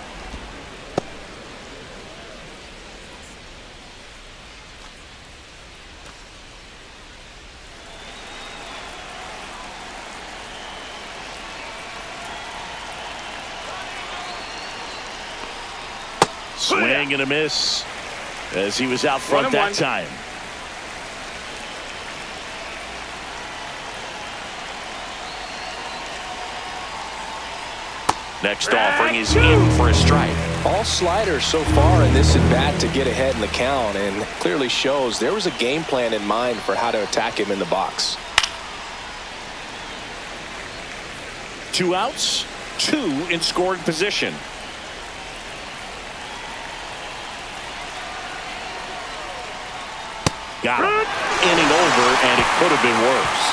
A: Swing and a miss as he was out front that time. Next offering is in for a strike.
B: All sliders so far in this at-bat to get ahead in the count, and clearly shows there was a game plan in mind for how to attack him in the box.
A: 2 outs, 2 in scoring position. Got him. Inning over, and it could have been worse.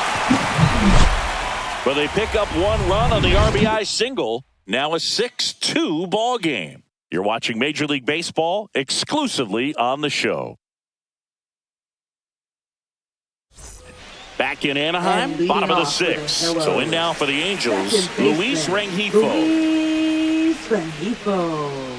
A: But they pick up 1 run on the RBI single. Now a 6-2 ball game. You're watching Major League Baseball exclusively on the show. Back in Anaheim, bottom of the 6th. So in now for the Angels, Luis Rengifo.
D: Luis Rengifo.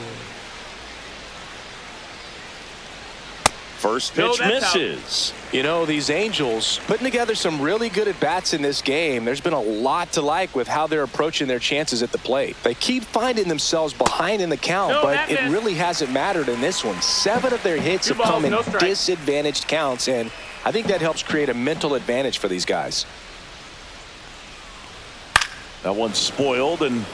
A: First pitch misses.
B: You know, these Angels putting together some really good at-bats in this game. There's been a lot to like with how they're approaching their chances at the plate. They keep finding themselves behind in the count, but it really hasn't mattered in this one. 7 of their hits have come in disadvantaged counts, and I think that helps create a mental advantage for these guys.
A: That one's spoiled, and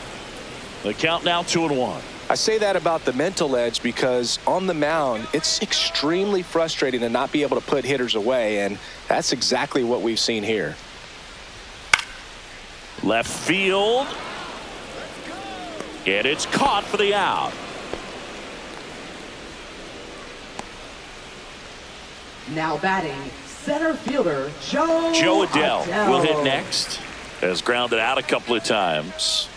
A: the count now 2-1.
B: I say that about the mental edge because on the mound, it's extremely frustrating to not be able to put hitters away, and that's exactly what we've seen here.
A: Left field. And it's caught for the out.
D: Now batting, center fielder Joe
A: Adell will hit next. Has grounded out a couple of times.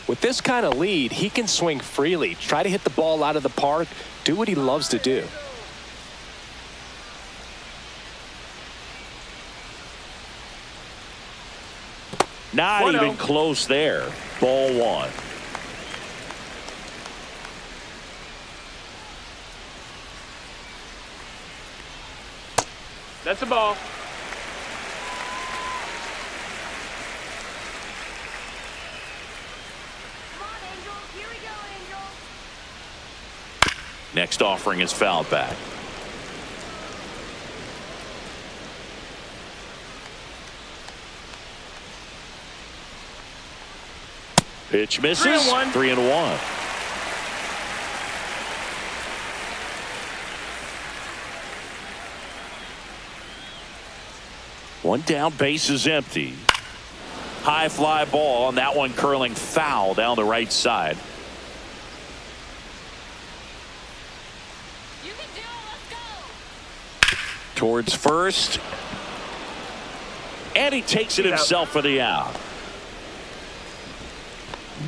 B: With this kind of lead, he can swing freely, try to hit the ball out of the park, do what he loves to do.
A: Not even close there. Ball 1.
C: That's a ball.
A: Next offering is fouled back. Pitch misses.
C: 3-1.
A: 3-1. One down, base is empty. High fly ball, and that one curling foul down the right side. Towards first. And he takes it himself for the out.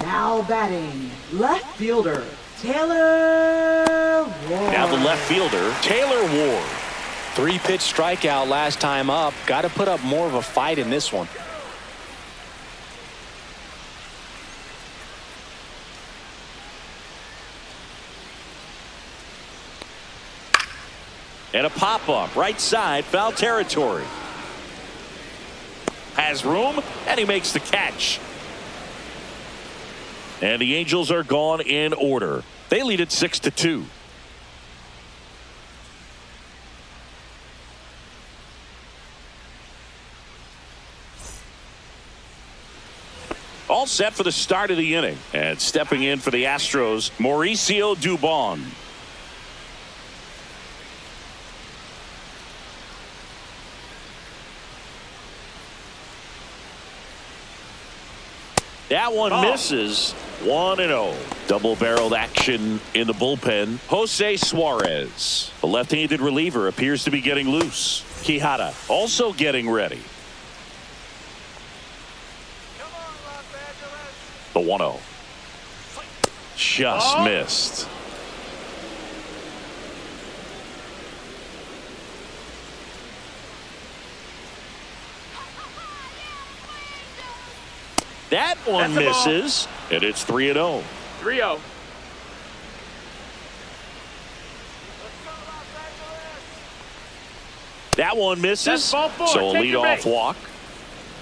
D: Now batting, left fielder Taylor Ward.
A: Now the left fielder, Taylor Ward.
B: 3-pitch strikeout last time up. Got to put up more of a fight in this one.
A: And a pop-up, right side, foul territory. Has room, and he makes the catch. And the Angels are gone in order. They lead it 6-2. All set for the start of the inning. And stepping in for the Astros, Mauricio Dubon. That one misses. 1-0. Double-barreled action in the bullpen. Jose Suarez, the left-handed reliever, appears to be getting loose. Quijada also getting ready. The 1-0. Just missed. That one misses, and it's 3-0.
C: 3-0.
A: That one misses, so a leadoff walk.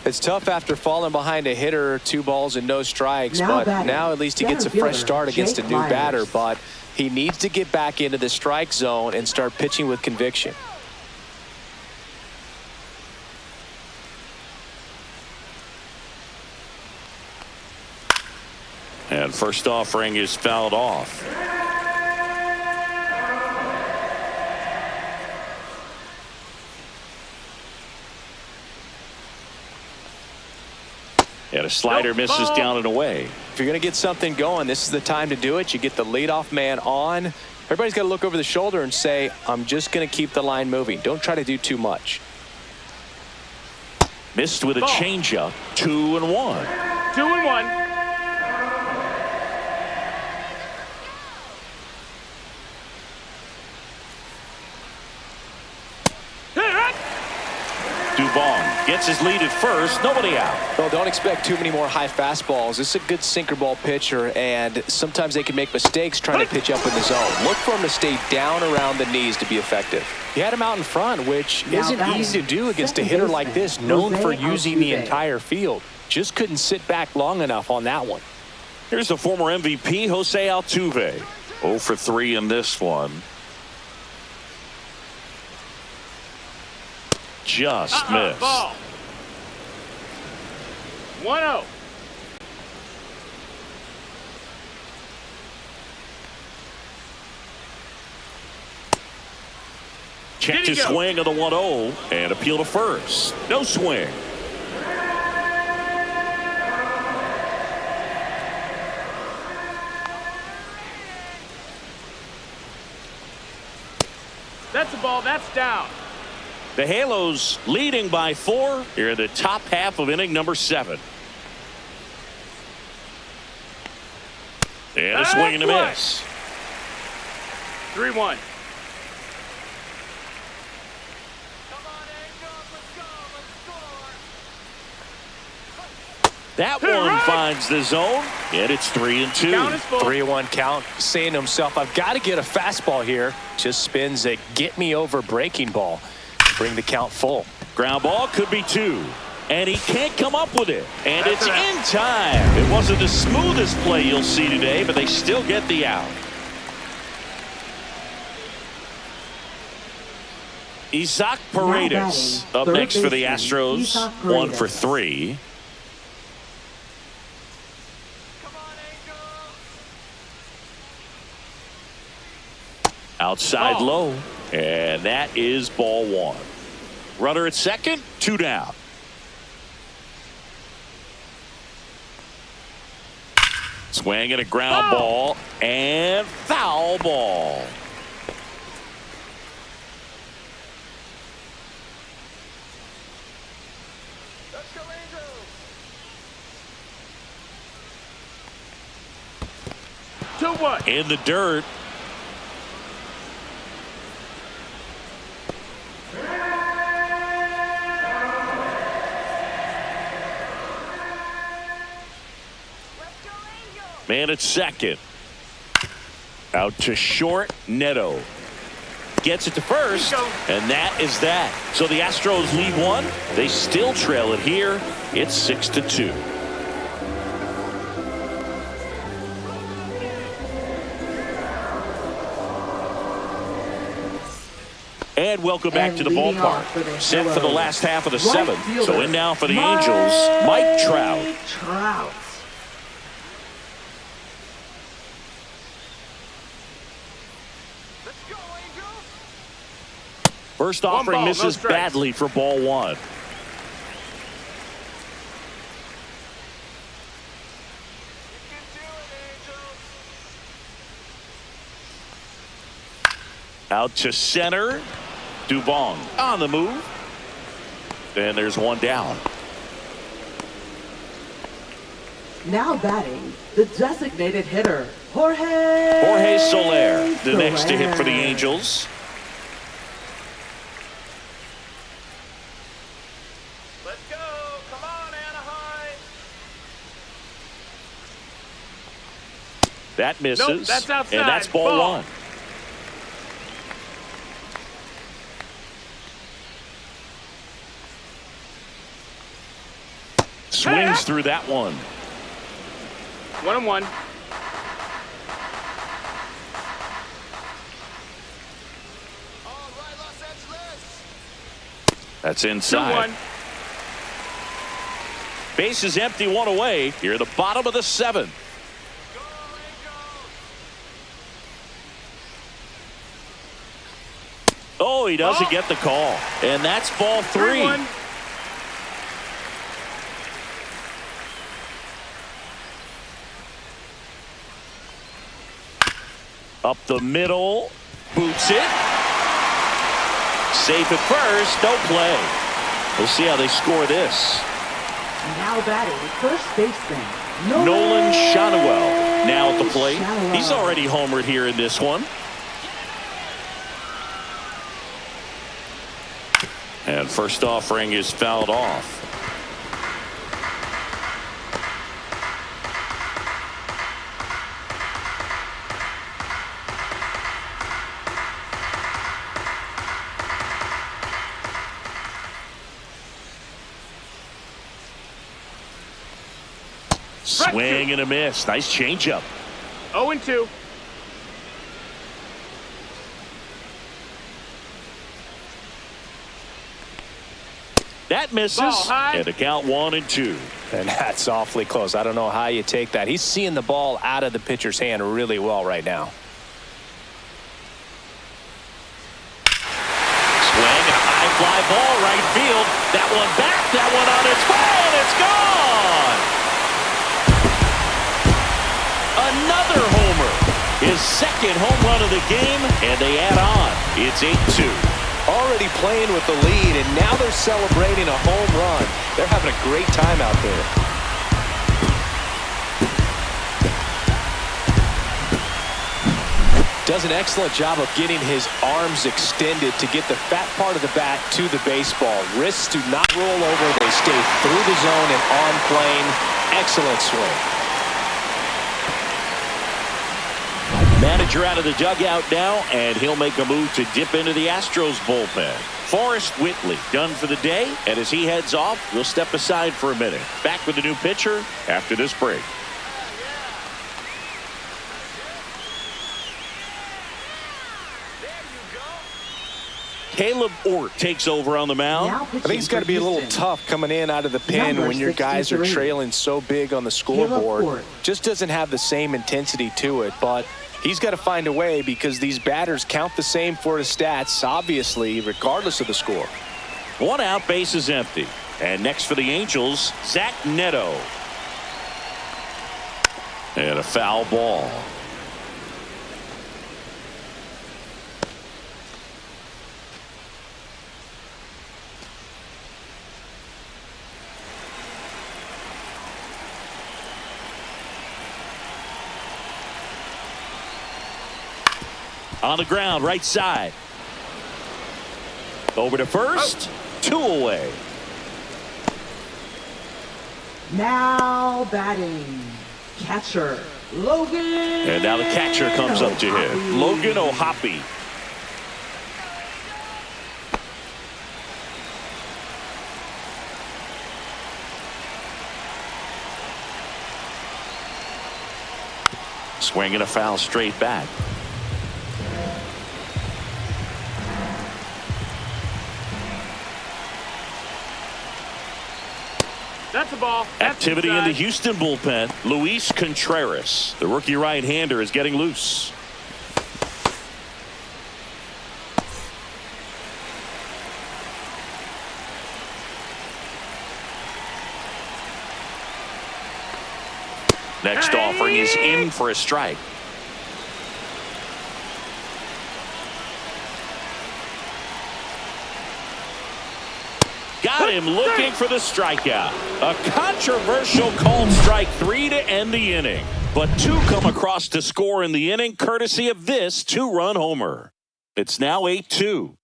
B: It's tough after falling behind a hitter, 2 balls and no strikes,
D: Now
B: but now at least he gets a fresh start against a new batter. But he needs to get back into the strike zone and start pitching with conviction.
A: And first offering is fouled off. And a slider misses down and away.
B: If you're going to get something going, this is the time to do it. You get the leadoff man on. Everybody's got to look over the shoulder and say, I'm just going to keep the line moving. Don't try to do too much.
A: Missed with a changeup. 2-1.
C: 2-1.
A: Dubon gets his lead at first. Nobody out.
B: Well, don't expect too many more high fastballs. This is a good sinker ball pitcher, and sometimes they can make mistakes trying to pitch up in the zone. Look for him to stay down around the knees to be effective. You had him out in front, which isn't easy to do against a hitter like this, known for using the entire field. Just couldn't sit back long enough on that one.
A: Here's the former MVP, Jose Altuve. 0 for 3 in this one. Just missed.
C: Ball. 1-0.
A: Checked his swing of the 1-0 and appeal to first. No swing.
C: That's a ball. That's down.
A: The Halos leading by 4 here in the top half of inning number 7. And a swing and a miss.
C: 3-1.
A: That one finds the zone, and it's 3-2.
B: 3-1 count. Saying to himself, I've got to get a fastball here. Just spins a get me over breaking ball. Bring the count full.
A: Ground ball could be 2. And he can't come up with it. And it's in time. It wasn't the smoothest play you'll see today, but they still get the out. Isaac Paredes up next for the Astros. 1 for 3. Outside low. And that is ball 1. Runner at second, 2 down. Swing and a ground ball and foul ball.
C: Let's go, Angels. 2-1.
A: In the dirt. Man at second. Out to short. Neto gets it to first, and that is that. So the Astros lead 1. They still trail it here. It's 6-2. And welcome back to the ballpark. Set for the last half of the 7th. So in now for the Angels, Mike Trout. First offering misses badly for ball 1. Out to center. Dubon on the move. And there's one down.
D: Now batting, the designated hitter, Jorge
A: Soler, the next to hit for the Angels.
C: Let's go. Come on, Anaheim.
A: That misses.
C: Nope, that's outside.
A: And that's ball one. Swings through that one.
C: 1-1.
A: That's inside.
C: 2-1.
A: Base is empty, one away. Here, the bottom of the seventh. Oh, he doesn't get the call. And that's ball 3.
C: 3-1.
A: Up the middle. Boots it. Safe at first. No play. We'll see how they score this.
D: Now batting, first baseman,
A: Nolan Shadowell now at the plate.
D: Shadowell.
A: He's already homered here in this one. And first offering is fouled off. Swing and a miss. Nice changeup.
C: 0-2.
A: That misses.
C: Ball high.
A: And the count 1-2.
B: And that's awfully close. I don't know how you take that. He's seeing the ball out of the pitcher's hand really well right now.
A: Swing and a high fly ball right field. That one back. That one on its way. And it's gone. Another homer. His second home run of the game. And they add on. It's 8-2.
B: Already playing with the lead, and now they're celebrating a home run. They're having a great time out there. Does an excellent job of getting his arms extended to get the fat part of the bat to the baseball. Wrists do not roll over. They stay through the zone and on plane. Excellent swing.
A: Manager out of the dugout now, and he'll make a move to dip into the Astros bullpen. Forrest Whitley done for the day, and as he heads off, we'll step aside for a minute. Back with the new pitcher after this break. Caleb Ort takes over on the mound.
D: Now
B: I think it's got to be a little tough coming in out of the pen
D: Number
B: when your guys are
D: 63.
B: trailing so big on the scoreboard. Just doesn't have the same intensity to it, but he's got to find a way because these batters count the same for his stats, obviously, regardless of the score.
A: One out, base is empty. And next for the Angels, Zach Neto. And a foul ball. On the ground, right side. Over to first. 2 away.
D: Now batting, catcher, Logan.
A: And now the catcher comes up to him. Logan O'Hoppe. Swinging a foul straight back.
C: That's a ball. That's
A: Activity in the
C: inside.
A: Houston bullpen. Luis Contreras, the rookie right-hander, is getting loose. Next offering is in for a strike. Got him looking for the strikeout. A controversial called strike 3 to end the inning. But 2 come across to score in the inning courtesy of this 2-run homer. It's now 8-2.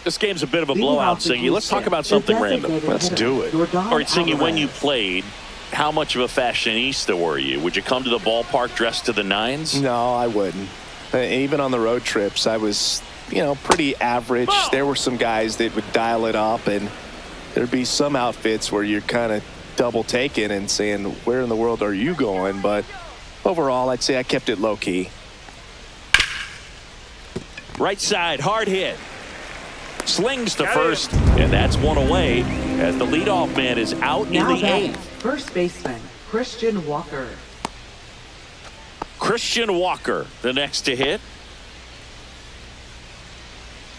A: This game's a bit of a blowout, Singy. Let's talk about something random.
B: Let's do it.
A: All right, Singy, when you played, how much of a fashionista were you? Would you come to the ballpark dressed to the nines?
B: No, I wouldn't. Even on the road trips, I was, pretty average. There were some guys that would dial it up, and there'd be some outfits where you're kind of double taking and saying, where in the world are you going? But overall, I'd say I kept it low key.
A: Right side, hard hit. Slings to first, and that's one away as the leadoff man is out in the 8th.
D: First baseman, Christian Walker.
A: Christian Walker, the next to hit.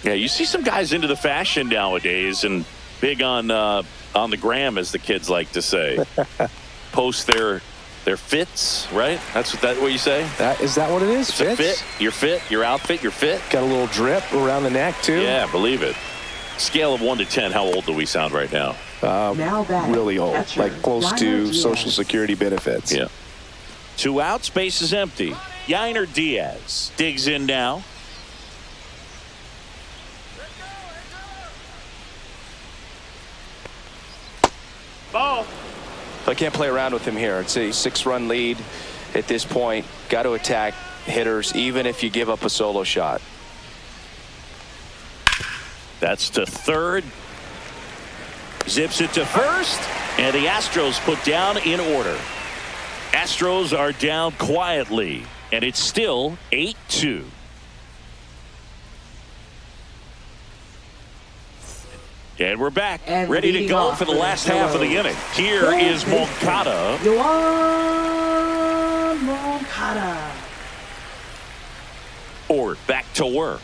A: Yeah, you see some guys into the fashion nowadays and big on the gram, as the kids like to say. Post their fits, right? That's what you say?
B: Is that what it is?
A: It's a fit, your fit, your outfit, your fit.
B: Got a little drip around the neck, too.
A: Yeah, believe it. Scale of 1 to 10, how old do we sound right now?
B: Really old,
D: catcher,
B: like close to
D: Diaz.
B: Social Security benefits.
A: Yeah. 2 outs, base is empty. Yainer Diaz digs in now.
C: Ball.
B: I can't play around with him here. It's a 6-run lead at this point. Got to attack hitters, even if you give up a solo shot.
A: That's to third. Zips it to first, and the Astros put down in order. Astros are down quietly, and it's still 8-2. And we're back,
D: And
A: ready to
D: leading
A: go
D: off
A: for the
D: with
A: last half of the inning. Here is Moncada.
D: Yoan Moncada.
A: Or back to work.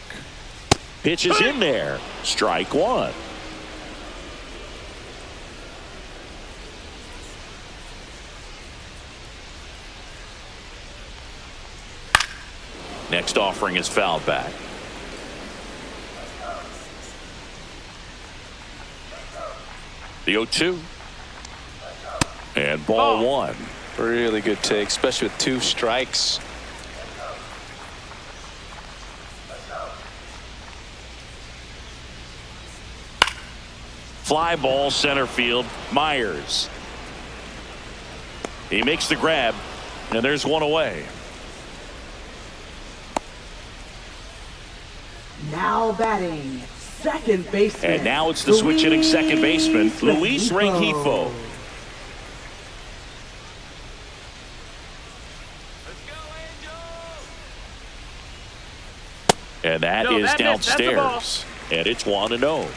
A: Pitch is in there. Strike 1. Next offering is fouled back. The 0-2. And ball 1.
B: Really good take, especially with 2 strikes.
A: Fly ball center field. Myers. He makes the grab, and there's one away.
D: Now batting, second baseman.
A: And now it's the switch hitting second baseman, Luis
D: Rengifo.
A: Rengifo. And that is downstairs. And it's 1-0.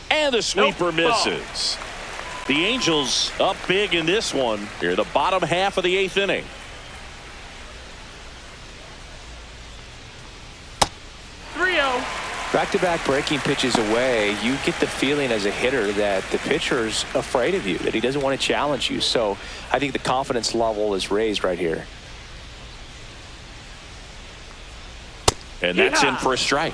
A: And the sweeper misses. The Angels up big in this one. Here, the bottom half of the 8th inning.
B: Back-to-back breaking pitches away, you get the feeling as a hitter that the pitcher's afraid of you, that he doesn't want to challenge you. So I think the confidence level is raised right here.
A: And that's in for a strike.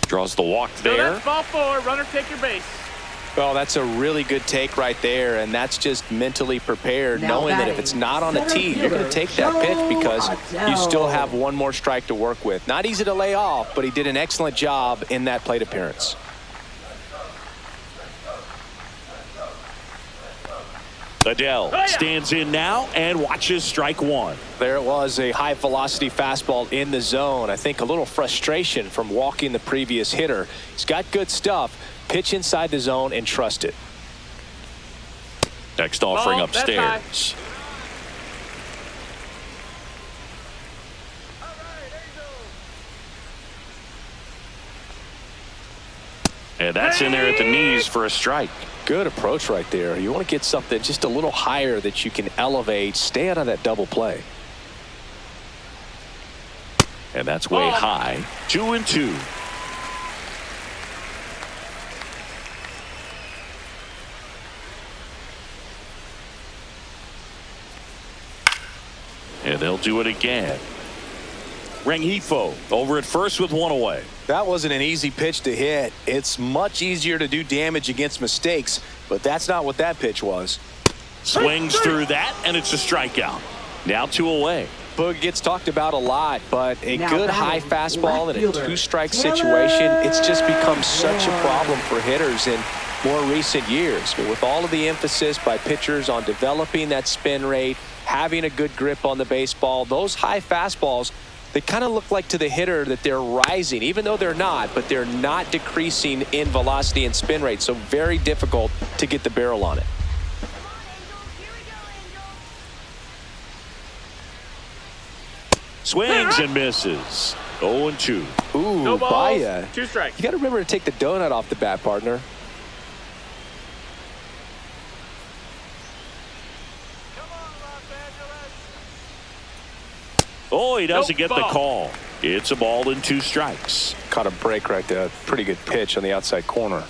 A: Draws the walk there.
C: That's ball 4. Runner, take your base.
B: Well, that's a really good take right there, and that's just mentally prepared,
D: Now
B: knowing that if
D: batting,
B: it's not on a
D: center
B: tee, you're going to take that pitch
D: Joe
B: because you
D: Adele.
B: still have one more strike to work with. Not easy to lay off, but he did an excellent job in that plate appearance.
A: Adele stands in now and watches strike 1.
B: There it was, a high velocity fastball in the zone. I think a little frustration from walking the previous hitter. He's got good stuff. Pitch inside the zone and trust it.
A: Next offering
C: Ball, that's
A: upstairs. And that's in there at the knees for a strike.
B: Good approach right there. You want to get something just a little higher that you can elevate. Stay out of that double play.
A: And that's way high. 2-2. And they'll do it again. Rengifo over at first with one away.
B: That wasn't an easy pitch to hit. It's much easier to do damage against mistakes, but that's not what that pitch was.
A: Swings through that, and it's a strikeout. Now 2 away.
B: Boog gets talked about a lot, but a good high fastball in a 2-strike situation, it's just become such a problem for hitters in more recent years. But with all of the emphasis by pitchers on developing that spin rate, having a good grip on the baseball, those high fastballs, they kind of look like to the hitter that they're rising, even though they're not, but they're not decreasing in velocity and spin rate. So very difficult to get the barrel on it.
A: Swings and misses. 0-2.
B: Ooh,
C: No balls,
B: Baya.
C: 2 strikes.
B: You got to remember to take the donut off the bat, partner.
C: Come on, Los Angeles.
A: Oh, he doesn't
C: Nope,
A: get the
C: ball.
A: call. It's a ball and 2 strikes.
B: Caught a break right there. Pretty good pitch on the outside corner.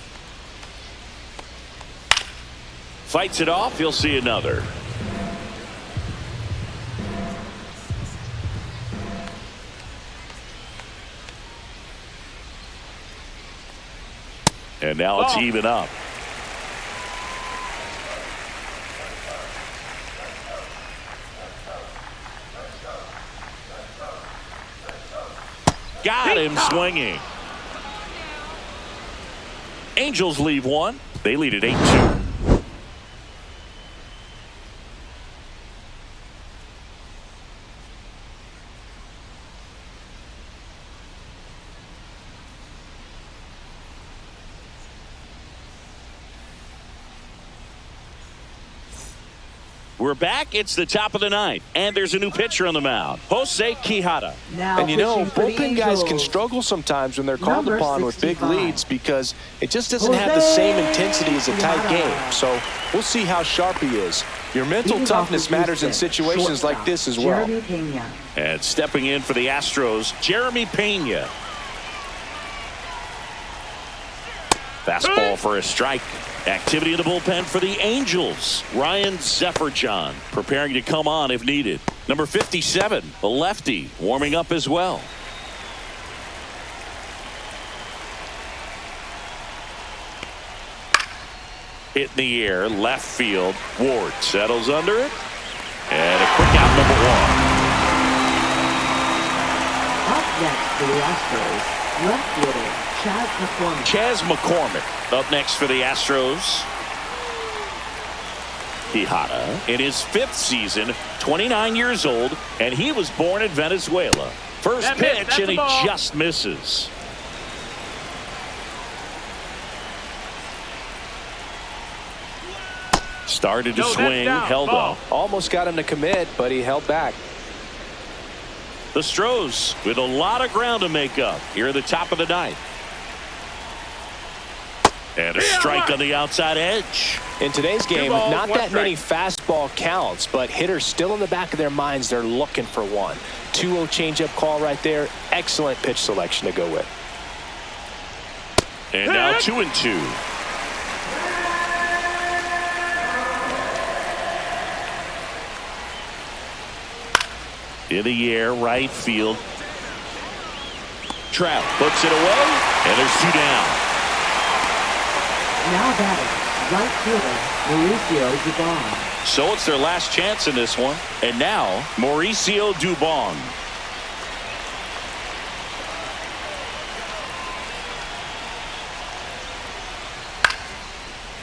A: Fights it off. He'll see another. And now it's even up. Got him swinging. Angels leave 1. They lead at 8-2. We're back. It's the top of the 9th, and there's a new pitcher on the mound, Jose Quijada.
D: Now
B: And you know,
D: pitching for the
B: bullpen guys can
D: Angels.
B: struggle sometimes when they're called
D: Number
B: upon with big
D: 65.
B: leads because it just doesn't have the same intensity as a tight game. So we'll see how sharp he is. Your mental
D: Leading off
B: toughness
D: with
B: matters in
D: Houston,
B: situations like
D: shortstop,
B: this as well.
D: Jeremy Pena.
A: And stepping in for the Astros, Jeremy Pena. Fastball for a strike. Activity in the bullpen for the Angels. Ryan Zefferjohn preparing to come on if needed. Number 57, the lefty, warming up as well. Hit in the air, left field. Ward settles under it. And a quick out, number 1.
D: Up next for the Astros, left fielder Chaz McCormick.
A: Chaz McCormick up next for the Astros. Quijada in his 5th season, 29 years old, and he was born in Venezuela. First
C: That miss,
A: pitch,
C: that's
A: and
C: a
A: he
C: ball.
A: just misses. Started to
C: No, that's
A: swing,
C: down.
A: held
C: Ball.
A: up.
B: Almost got him to commit, but he held back.
A: The Astros with a lot of ground to make up here at the top of the 9th. And a strike on the outside edge.
B: In today's game,
C: balls,
B: not
C: 1
B: that
C: strike.
B: many fastball counts, but hitters still in the back of their minds, they're looking for one. 2-0 changeup call right there. Excellent pitch selection to go with.
A: And now 2-2. In the air, right field. Trout puts it away, and there's 2 down.
D: Now batting, right fielder Mauricio Dubon.
A: So it's their last chance in this one. And now, Mauricio Dubon.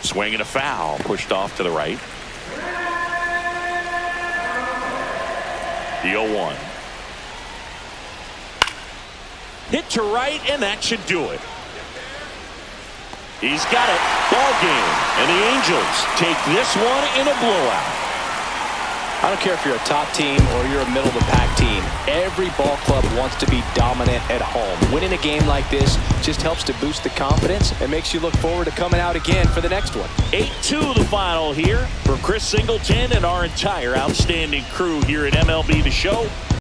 A: Swinging a foul, pushed off to the right. The 0-1. Hit to right, and that should do it. He's got it. Ball game. And the Angels take this one in a blowout.
B: I don't care if you're a top team or you're a middle-of-the-pack team. Every ball club wants to be dominant at home. Winning a game like this just helps to boost the confidence and makes you look forward to coming out again for the next one.
A: 8-2 the final here for Chris Singleton and our entire outstanding crew here at MLB The Show.